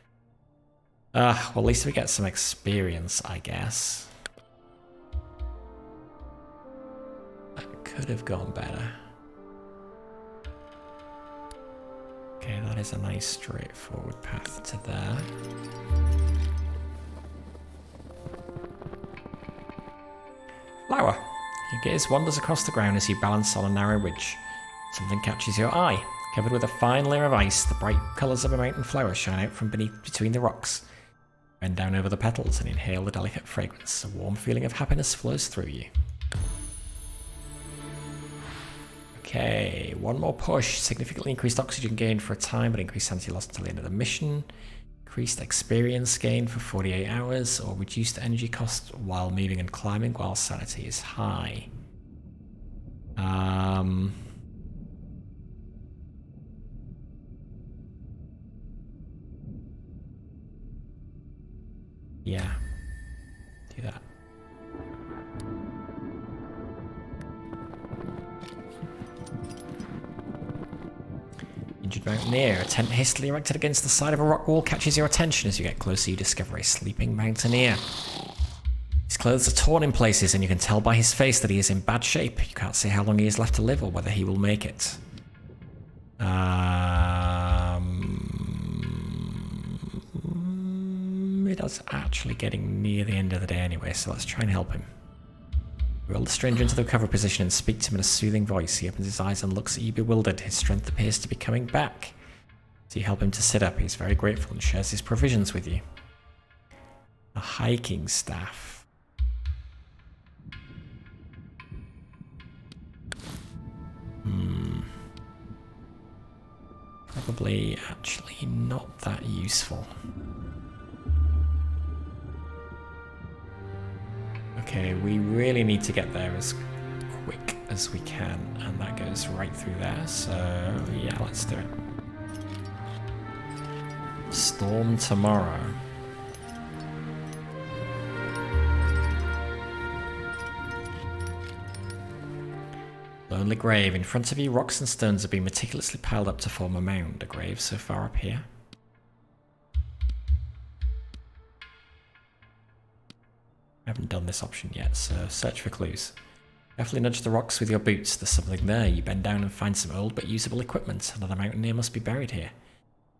Well, at least we get some experience, I guess. That could have gone better. Okay, that is a nice straightforward path to there. Flower. Your gaze wanders across the ground as you balance on a narrow ridge. Something catches your eye. Covered with a fine layer of ice, the bright colours of a mountain flower shine out from between the rocks. Bend down over the petals and inhale the delicate fragrance. A warm feeling of happiness flows through you. Okay, one more push. Significantly increased oxygen gain for a time, but increased sanity loss until the end of the mission. Increased experience gain for 48 hours, or reduced energy cost while moving and climbing while sanity is high. Yeah, do that. Injured mountaineer. A tent hastily erected against the side of a rock wall catches your attention. As you get closer, you discover a sleeping mountaineer. His clothes are torn in places, and you can tell by his face that he is in bad shape. You can't say how long he has left to live or whether he will make it. It's actually getting near the end of the day anyway, so let's try and help him. You roll the stranger into the recovery position and speak to him in a soothing voice. He opens his eyes and looks at you bewildered. His strength appears to be coming back. So you help him to sit up. He's very grateful and shares his provisions with you. A hiking staff. Probably actually not that useful. Okay, we really need to get there as quick as we can, and that goes right through there, so yeah, let's do it. Storm tomorrow. Lonely grave. In front of you, rocks and stones have been meticulously piled up to form a mound. A grave so far up here. I haven't done this option yet, so search for clues. Carefully nudge the rocks with your boots. There's something there. You bend down and find some old but usable equipment. Another mountaineer must be buried here.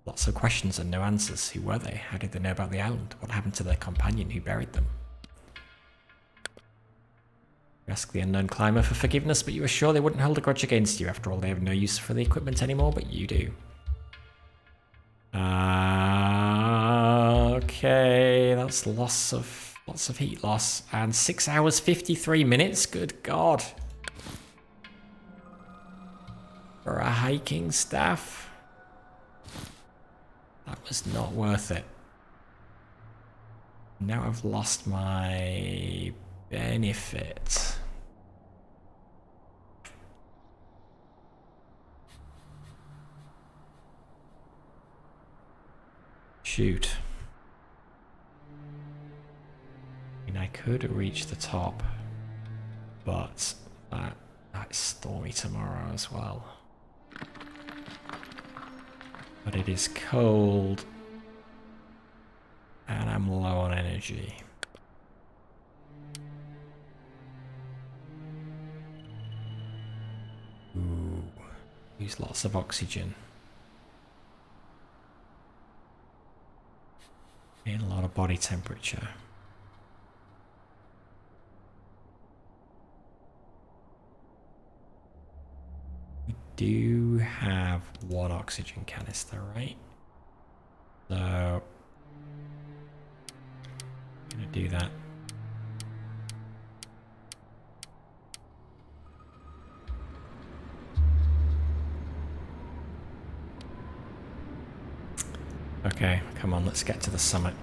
Lots of questions and no answers. Who were they? How did they know about the island? What happened to their companion who buried them? You ask the unknown climber for forgiveness, but you are sure they wouldn't hold a grudge against you. After all, they have no use for the equipment anymore, but you do. Okay, that's lots of heat loss. And 6 hours 53 minutes? Good God. For a hiking staff? That was not worth it. Now I've lost my benefit. Shoot. I mean, I could reach the top, but that's stormy tomorrow as well. But it is cold, and I'm low on energy. Ooh, use lots of oxygen. And a lot of body temperature. We do have one oxygen canister, right? So I'm gonna do that. Okay, come on, let's get to the summit.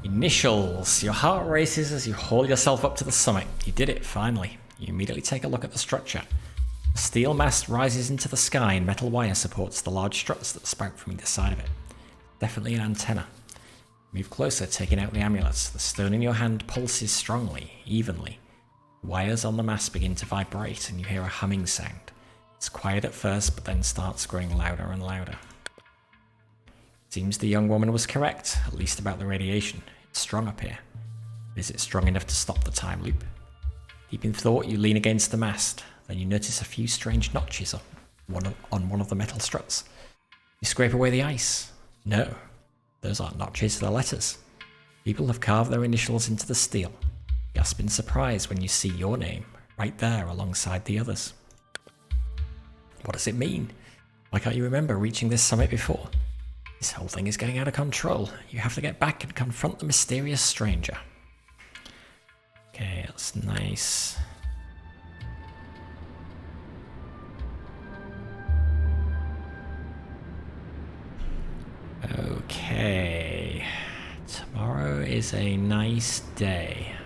Initials. Your heart races as you haul yourself up to the summit. You did it, finally. You immediately take a look at the structure. A steel mast rises into the sky and metal wire supports the large struts that spout from either side of it. Definitely an antenna. Move closer, taking out the amulets. The stone in your hand pulses strongly, evenly. Wires on the mast begin to vibrate and you hear a humming sound. It's quiet at first, but then starts growing louder and louder. Seems the young woman was correct, at least about the radiation. It's strong up here. Is it strong enough to stop the time loop? Deep in thought, you lean against the mast. Then you notice a few strange notches on one of the metal struts. You scrape away the ice. No, those aren't notches, they're letters. People have carved their initials into the steel. You gasp in surprise when you see your name right there alongside the others. What does it mean? Why can't you remember reaching this summit before? This whole thing is getting out of control. You have to get back and confront the mysterious stranger. Okay, that's nice. Okay. Tomorrow is a nice day.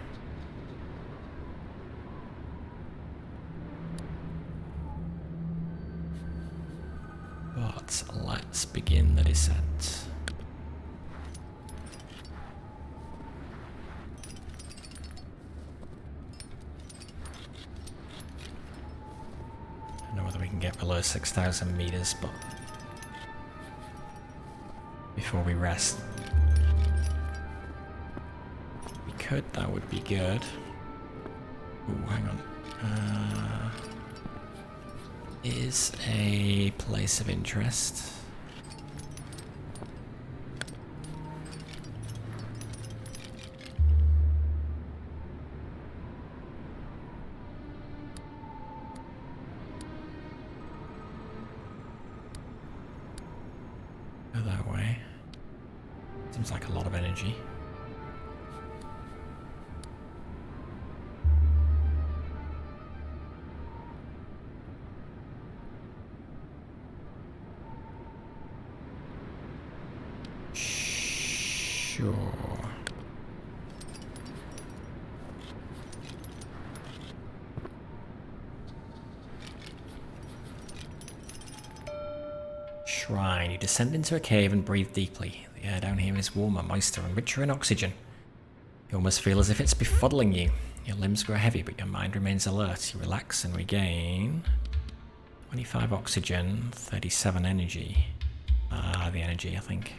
But let's begin the descent. I don't know whether we can get below 6,000 meters, but before we rest, we could, that would be good. Ooh, hang on. is a place of interest. Go that way. Seems like a lot of energy. Sure. Shrine. You descend into a cave and breathe deeply. The air down here is warmer, moister, and richer in oxygen. You almost feel as if it's befuddling you. Your limbs grow heavy, but your mind remains alert. You relax and regain 25 oxygen, 37 energy. The energy, I think.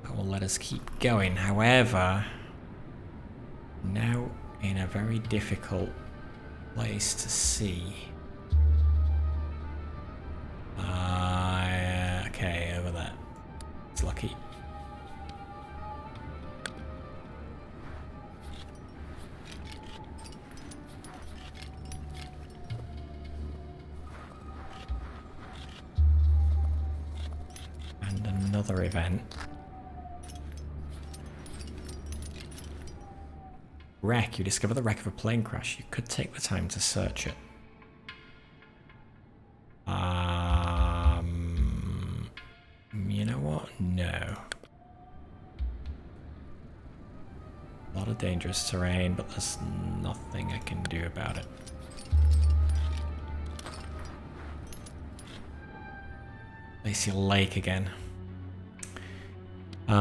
That will let us keep going. However, now in a very difficult place to see. Okay, over there. It's lucky. And another event. Wreck. You discover the wreck of a plane crash. You could take the time to search it. You know what? No. A lot of dangerous terrain, but there's nothing I can do about it. Lacy Lake again. You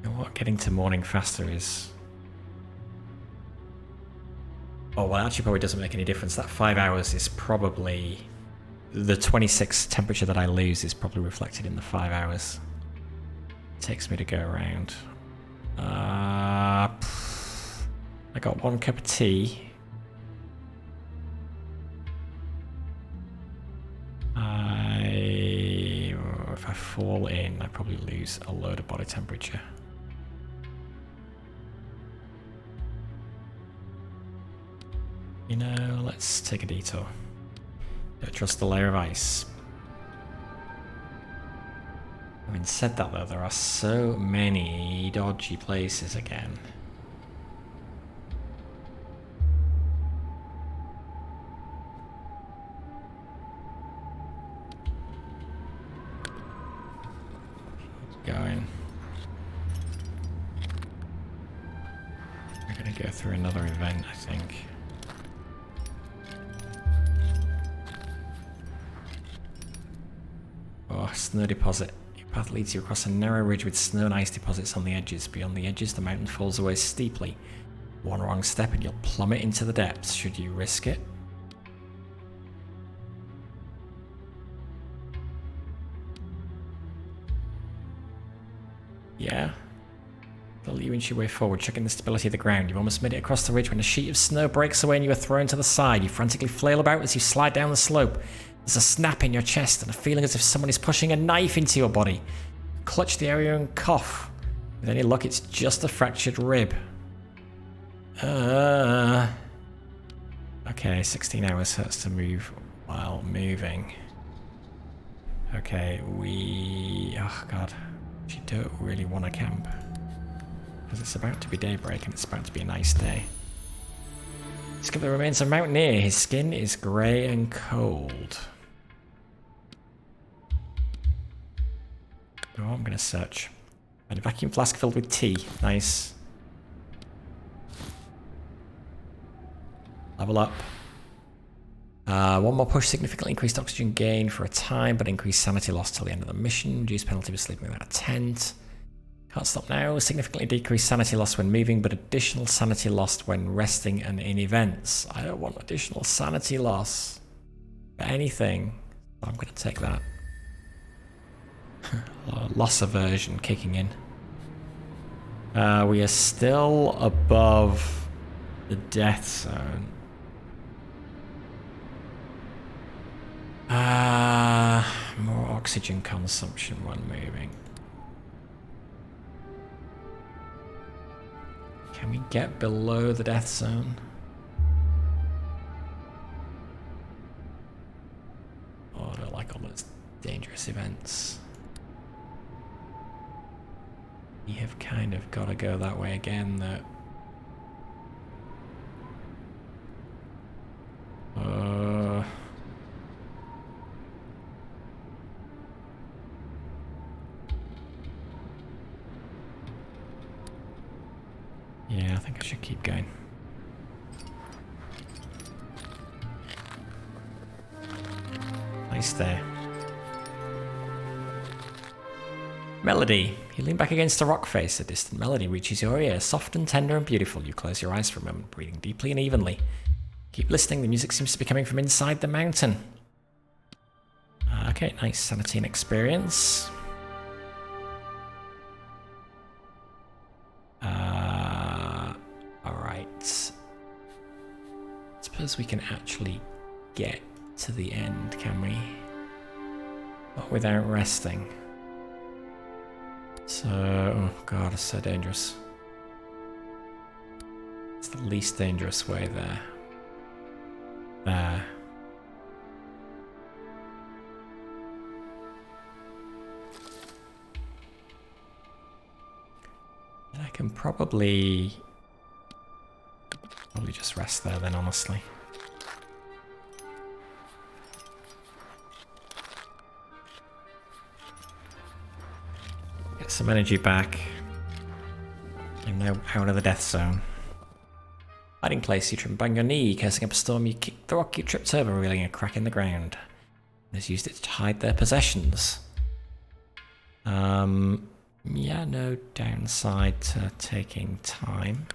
know what? Getting to morning faster is... Oh, well, actually probably doesn't make any difference. That 5 hours is probably... The 26 temperature that I lose is probably reflected in the 5 hours it takes me to go around. I got 1 cup of tea. If I fall in, I probably lose a load of body temperature. You know, let's take a detour. Don't trust the layer of ice. Having said that though, there are so many dodgy places again. Keep going. We're gonna go through another event, I think. Oh, snow deposit. Your path leads you across a narrow ridge with snow and ice deposits on the edges. Beyond the edges, the mountain falls away steeply. One wrong step and you'll plummet into the depths. Should you risk it? Yeah. They'll you inch your way forward, checking the stability of the ground. You've almost made it across the ridge when a sheet of snow breaks away and you are thrown to the side. You frantically flail about as you slide down the slope. There's a snap in your chest and a feeling as if someone is pushing a knife into your body. Clutch the area and cough. With any luck, it's just a fractured rib. Okay, 16 hours hurts to move while moving. Okay, oh god. You don't really want to camp. Because it's about to be daybreak and it's about to be a nice day. Discover the remains of a mountaineer. His skin is grey and cold. Oh, I'm going to search. And a vacuum flask filled with tea. Nice. Level up. One more push, significantly increased oxygen gain for a time, but increased sanity loss till the end of the mission. Reduced penalty for sleeping without a tent. Can't stop now. Significantly decreased sanity loss when moving, but additional sanity lost when resting and in events. I don't want additional sanity loss for anything. I'm going to take that. Loss aversion kicking in. We are still above the death zone. More oxygen consumption when moving. Can we get below the death zone? Oh, I don't like all those dangerous events. We have kind of got to go that way again, though. Yeah, I think I should keep going. Nice there. Melody. You lean back against a rock face. A distant melody reaches your ear, soft and tender and beautiful. You close your eyes for a moment, breathing deeply and evenly. Keep listening. The music seems to be coming from inside the mountain. Okay, nice sanity and experience. Alright. Suppose we can actually get to the end, can we? But without resting. So, oh god, it's so dangerous. It's the least dangerous way there. There. And I can probably just rest there then, honestly. Get some energy back. And now out of the death zone. Hiding place, you trip bang your knee, cursing up a storm, you kick the rock you tripped over, revealing a crack in the ground. Has used it to hide their possessions. Yeah, no downside to taking time.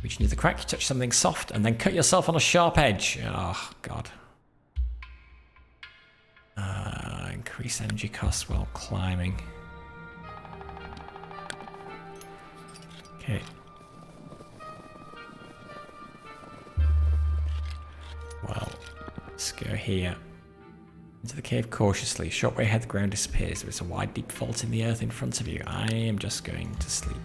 Reaching to the crack, you touch something soft and then cut yourself on a sharp edge. Oh, God. Increase energy costs while climbing. Okay. Well, let's go here. Into the cave cautiously. Short way ahead, the ground disappears. There is a wide, deep fault in the earth in front of you. I am just going to sleep.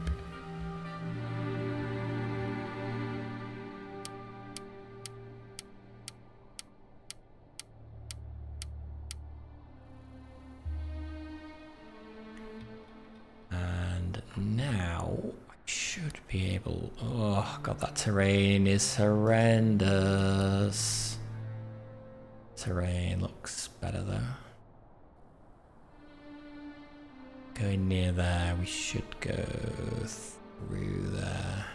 And now I should be able... Oh, God, that terrain is horrendous. Terrain looks better though. Going near there, we should go through there.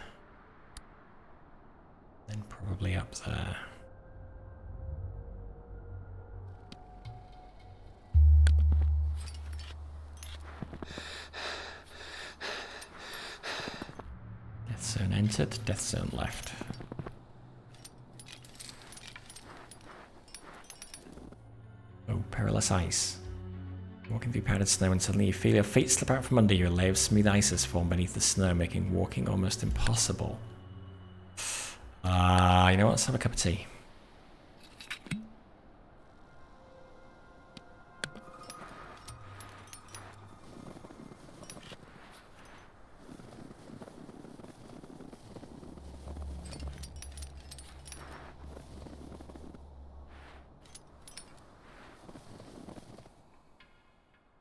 Then probably up there. Death zone entered, death zone left. Oh, perilous ice. Walking through powdered snow and suddenly you feel your feet slip out from under you. A layer of smooth ice has formed beneath the snow, making walking almost impossible. You know what? Let's have a cup of tea.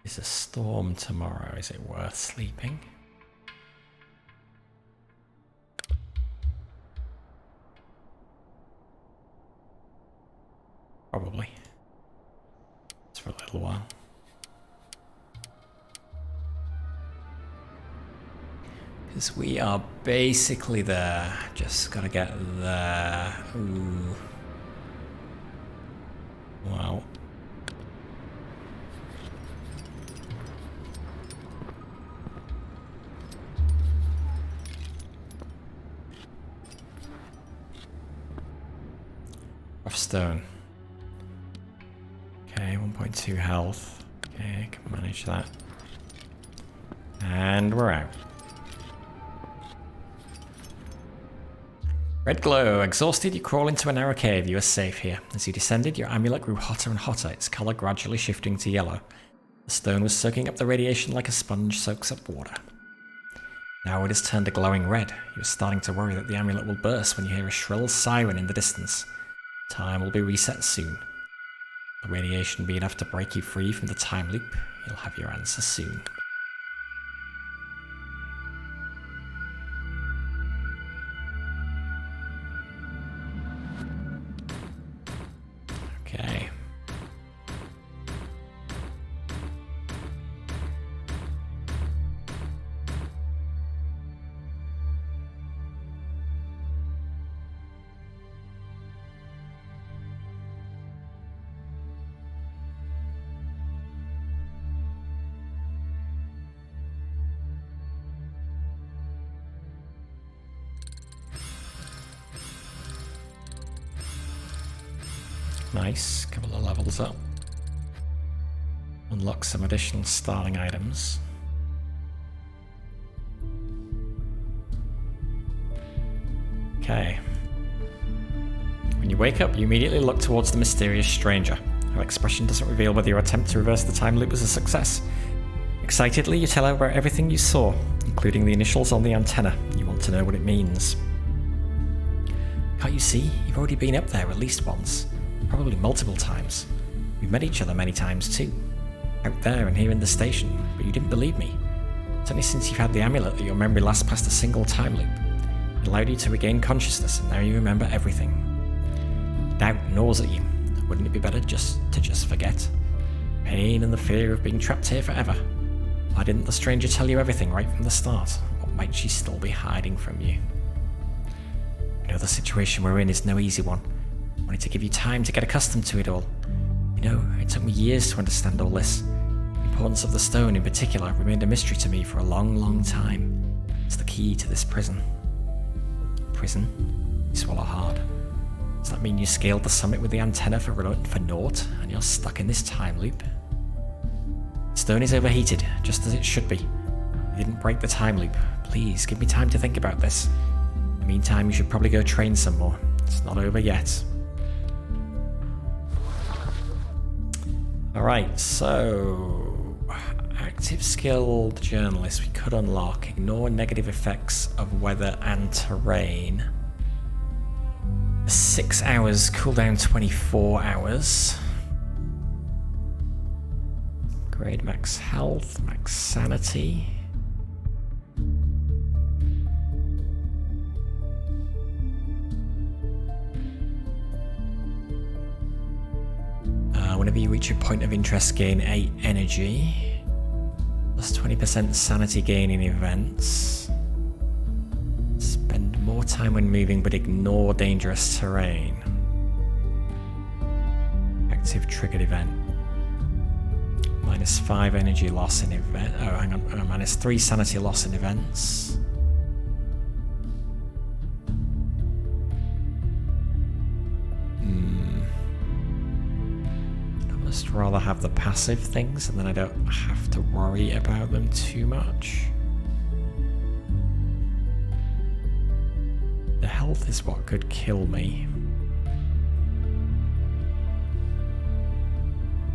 Is a storm tomorrow? Is it worth sleeping? Probably. Just for a little while. Because we are basically there. Just gotta get there. Ooh. Wow. Stone. Okay, 1.2 health. Okay, can manage that. And we're out. Red glow. Exhausted, you crawl into a narrow cave. You are safe here. As you descended, your amulet grew hotter and hotter, its colour gradually shifting to yellow. The stone was soaking up the radiation like a sponge soaks up water. Now it has turned a glowing red. You're starting to worry that the amulet will burst when you hear a shrill siren in the distance. Time will be reset soon. The radiation be enough to break you free from the time loop. You'll have your answer soon. Okay. Nice, couple of levels up. Unlock some additional starting items. Okay. When you wake up, you immediately look towards the mysterious stranger. Her expression doesn't reveal whether your attempt to reverse the time loop was a success. Excitedly, you tell her about everything you saw, including the initials on the antenna. You want to know what it means. Can't you see? You've already been up there at least once. Probably multiple times. We've met each other many times too. Out there and here in the station, but you didn't believe me. It's only since you've had the amulet that your memory lasts past a single time loop. It allowed you to regain consciousness and now you remember everything. Doubt gnaws at you. Wouldn't it be better just to forget? Pain and the fear of being trapped here forever. Why didn't the stranger tell you everything right from the start? What might she still be hiding from you? I know the situation we're in is no easy one. I wanted to give you time to get accustomed to it all. You know, it took me years to understand all this. The importance of the stone in particular remained a mystery to me for a long, long time. It's the key to this prison. Prison? You swallow hard. Does that mean you scaled the summit with the antenna for naught, and you're stuck in this time loop? The stone is overheated, just as it should be. You didn't break the time loop. Please, give me time to think about this. In the meantime, you should probably go train some more. It's not over yet. Alright, so active skilled journalist we could unlock. Ignore negative effects of weather and terrain. 6 hours, cooldown 24 hours. Grade max health, max sanity. Whenever you reach a point of interest, gain 8 energy. Plus 20% sanity gain in events. Spend more time when moving, but ignore dangerous terrain. Active triggered event. Minus 5 energy loss in event. Oh, hang on. Minus 3 sanity loss in events. I'd rather have the passive things and then I don't have to worry about them too much. The health is what could kill me.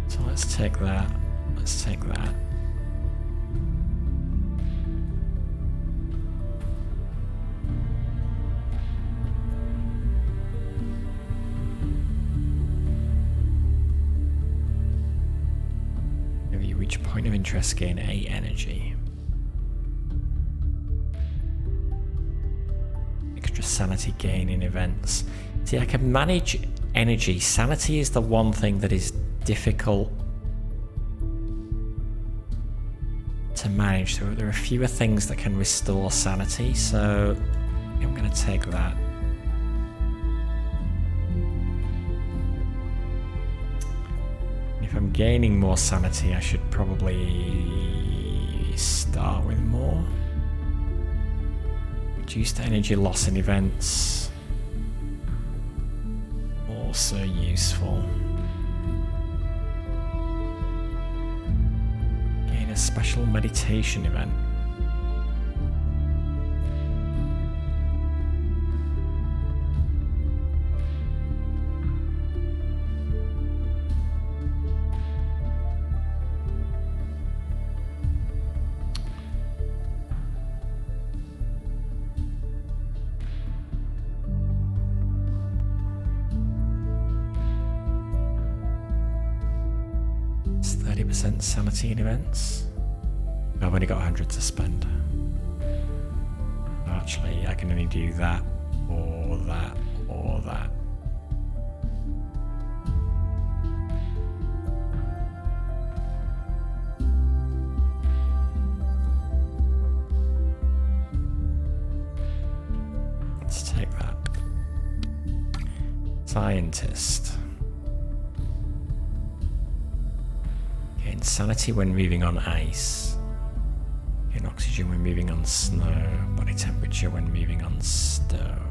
So let's take that. Let's take that. Reach point of interest, gain 8 energy. Extra sanity gain in events. See, I can manage energy. Sanity is the one thing that is difficult to manage. There are fewer things that can restore sanity, so I'm going to take that. If I'm gaining more sanity, I should probably start with more. Reduced energy loss in events. Also useful. Gain a special meditation event. 30% sanity in events. I've only got 100 to spend. Actually, I can only do that, or that, or that. Let's take that. Scientist. Gain sanity when moving on ice. Gain oxygen when moving on snow. Body temperature when moving on stone.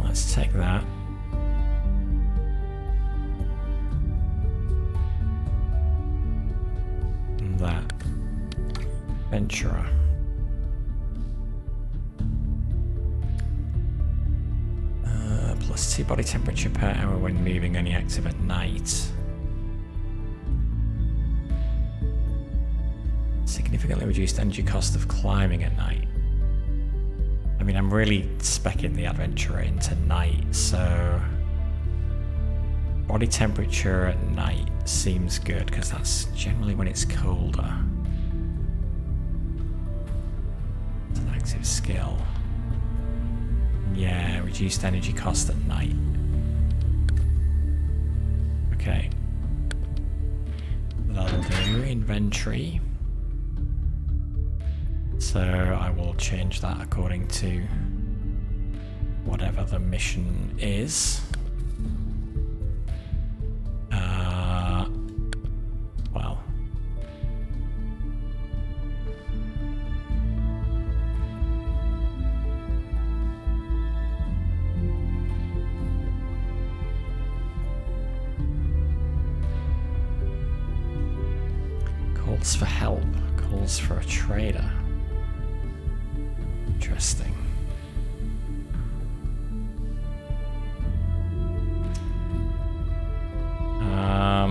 Let's take that. And that. Venturer. Plus 2 body temperature per hour when moving, only active at night. Significantly reduced energy cost of climbing at night. I mean, I'm really speccing the adventurer into night, so body temperature at night seems good because that's generally when it's colder. It's an active skill. Yeah, reduced energy cost at night. Okay. That'll do. Inventory. So I will change that according to whatever the mission is. Well. Calls for help. Calls for a trader. Interesting. I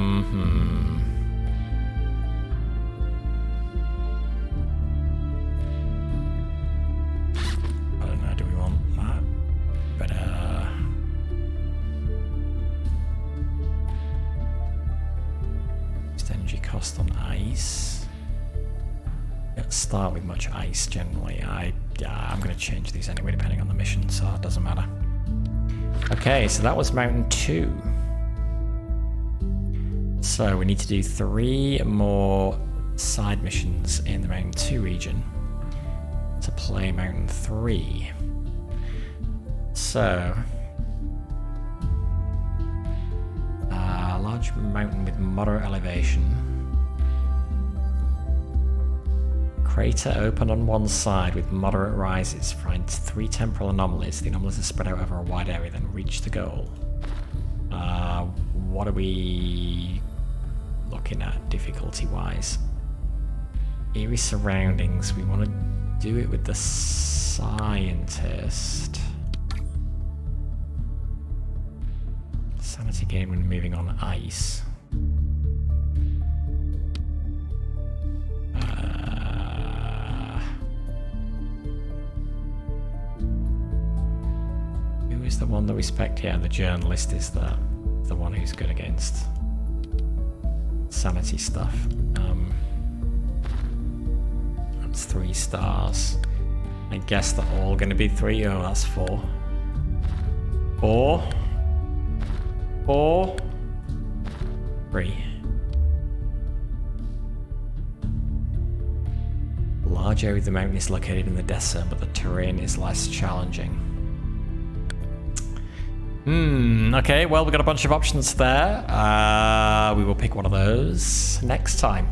don't know, do we want that? Better. Just energy cost on ice. Let's start with much ice generally. I'm going to change these anyway depending on the mission, so it doesn't matter. Okay, so that was Mountain 2. So we need to do 3 more side missions in the Mountain 2 region to play Mountain 3. So, large mountain with moderate elevation. Crater open on one side with moderate rises. Find 3 temporal anomalies. The anomalies are spread out over a wide area, then reach the goal. What are we looking at difficulty-wise? Eerie surroundings. We want to do it with the scientist. Sanity gain when moving on ice. Who is the one that we spec here? The journalist is the one who's good against sanity stuff. That's 3 stars. I guess they're all going to be 3. Oh, that's 4. 4. 4. 3. A large area of the mountain is located in the desert, but the terrain is less challenging. Okay, well, we've got a bunch of options there. We will pick one of those next time.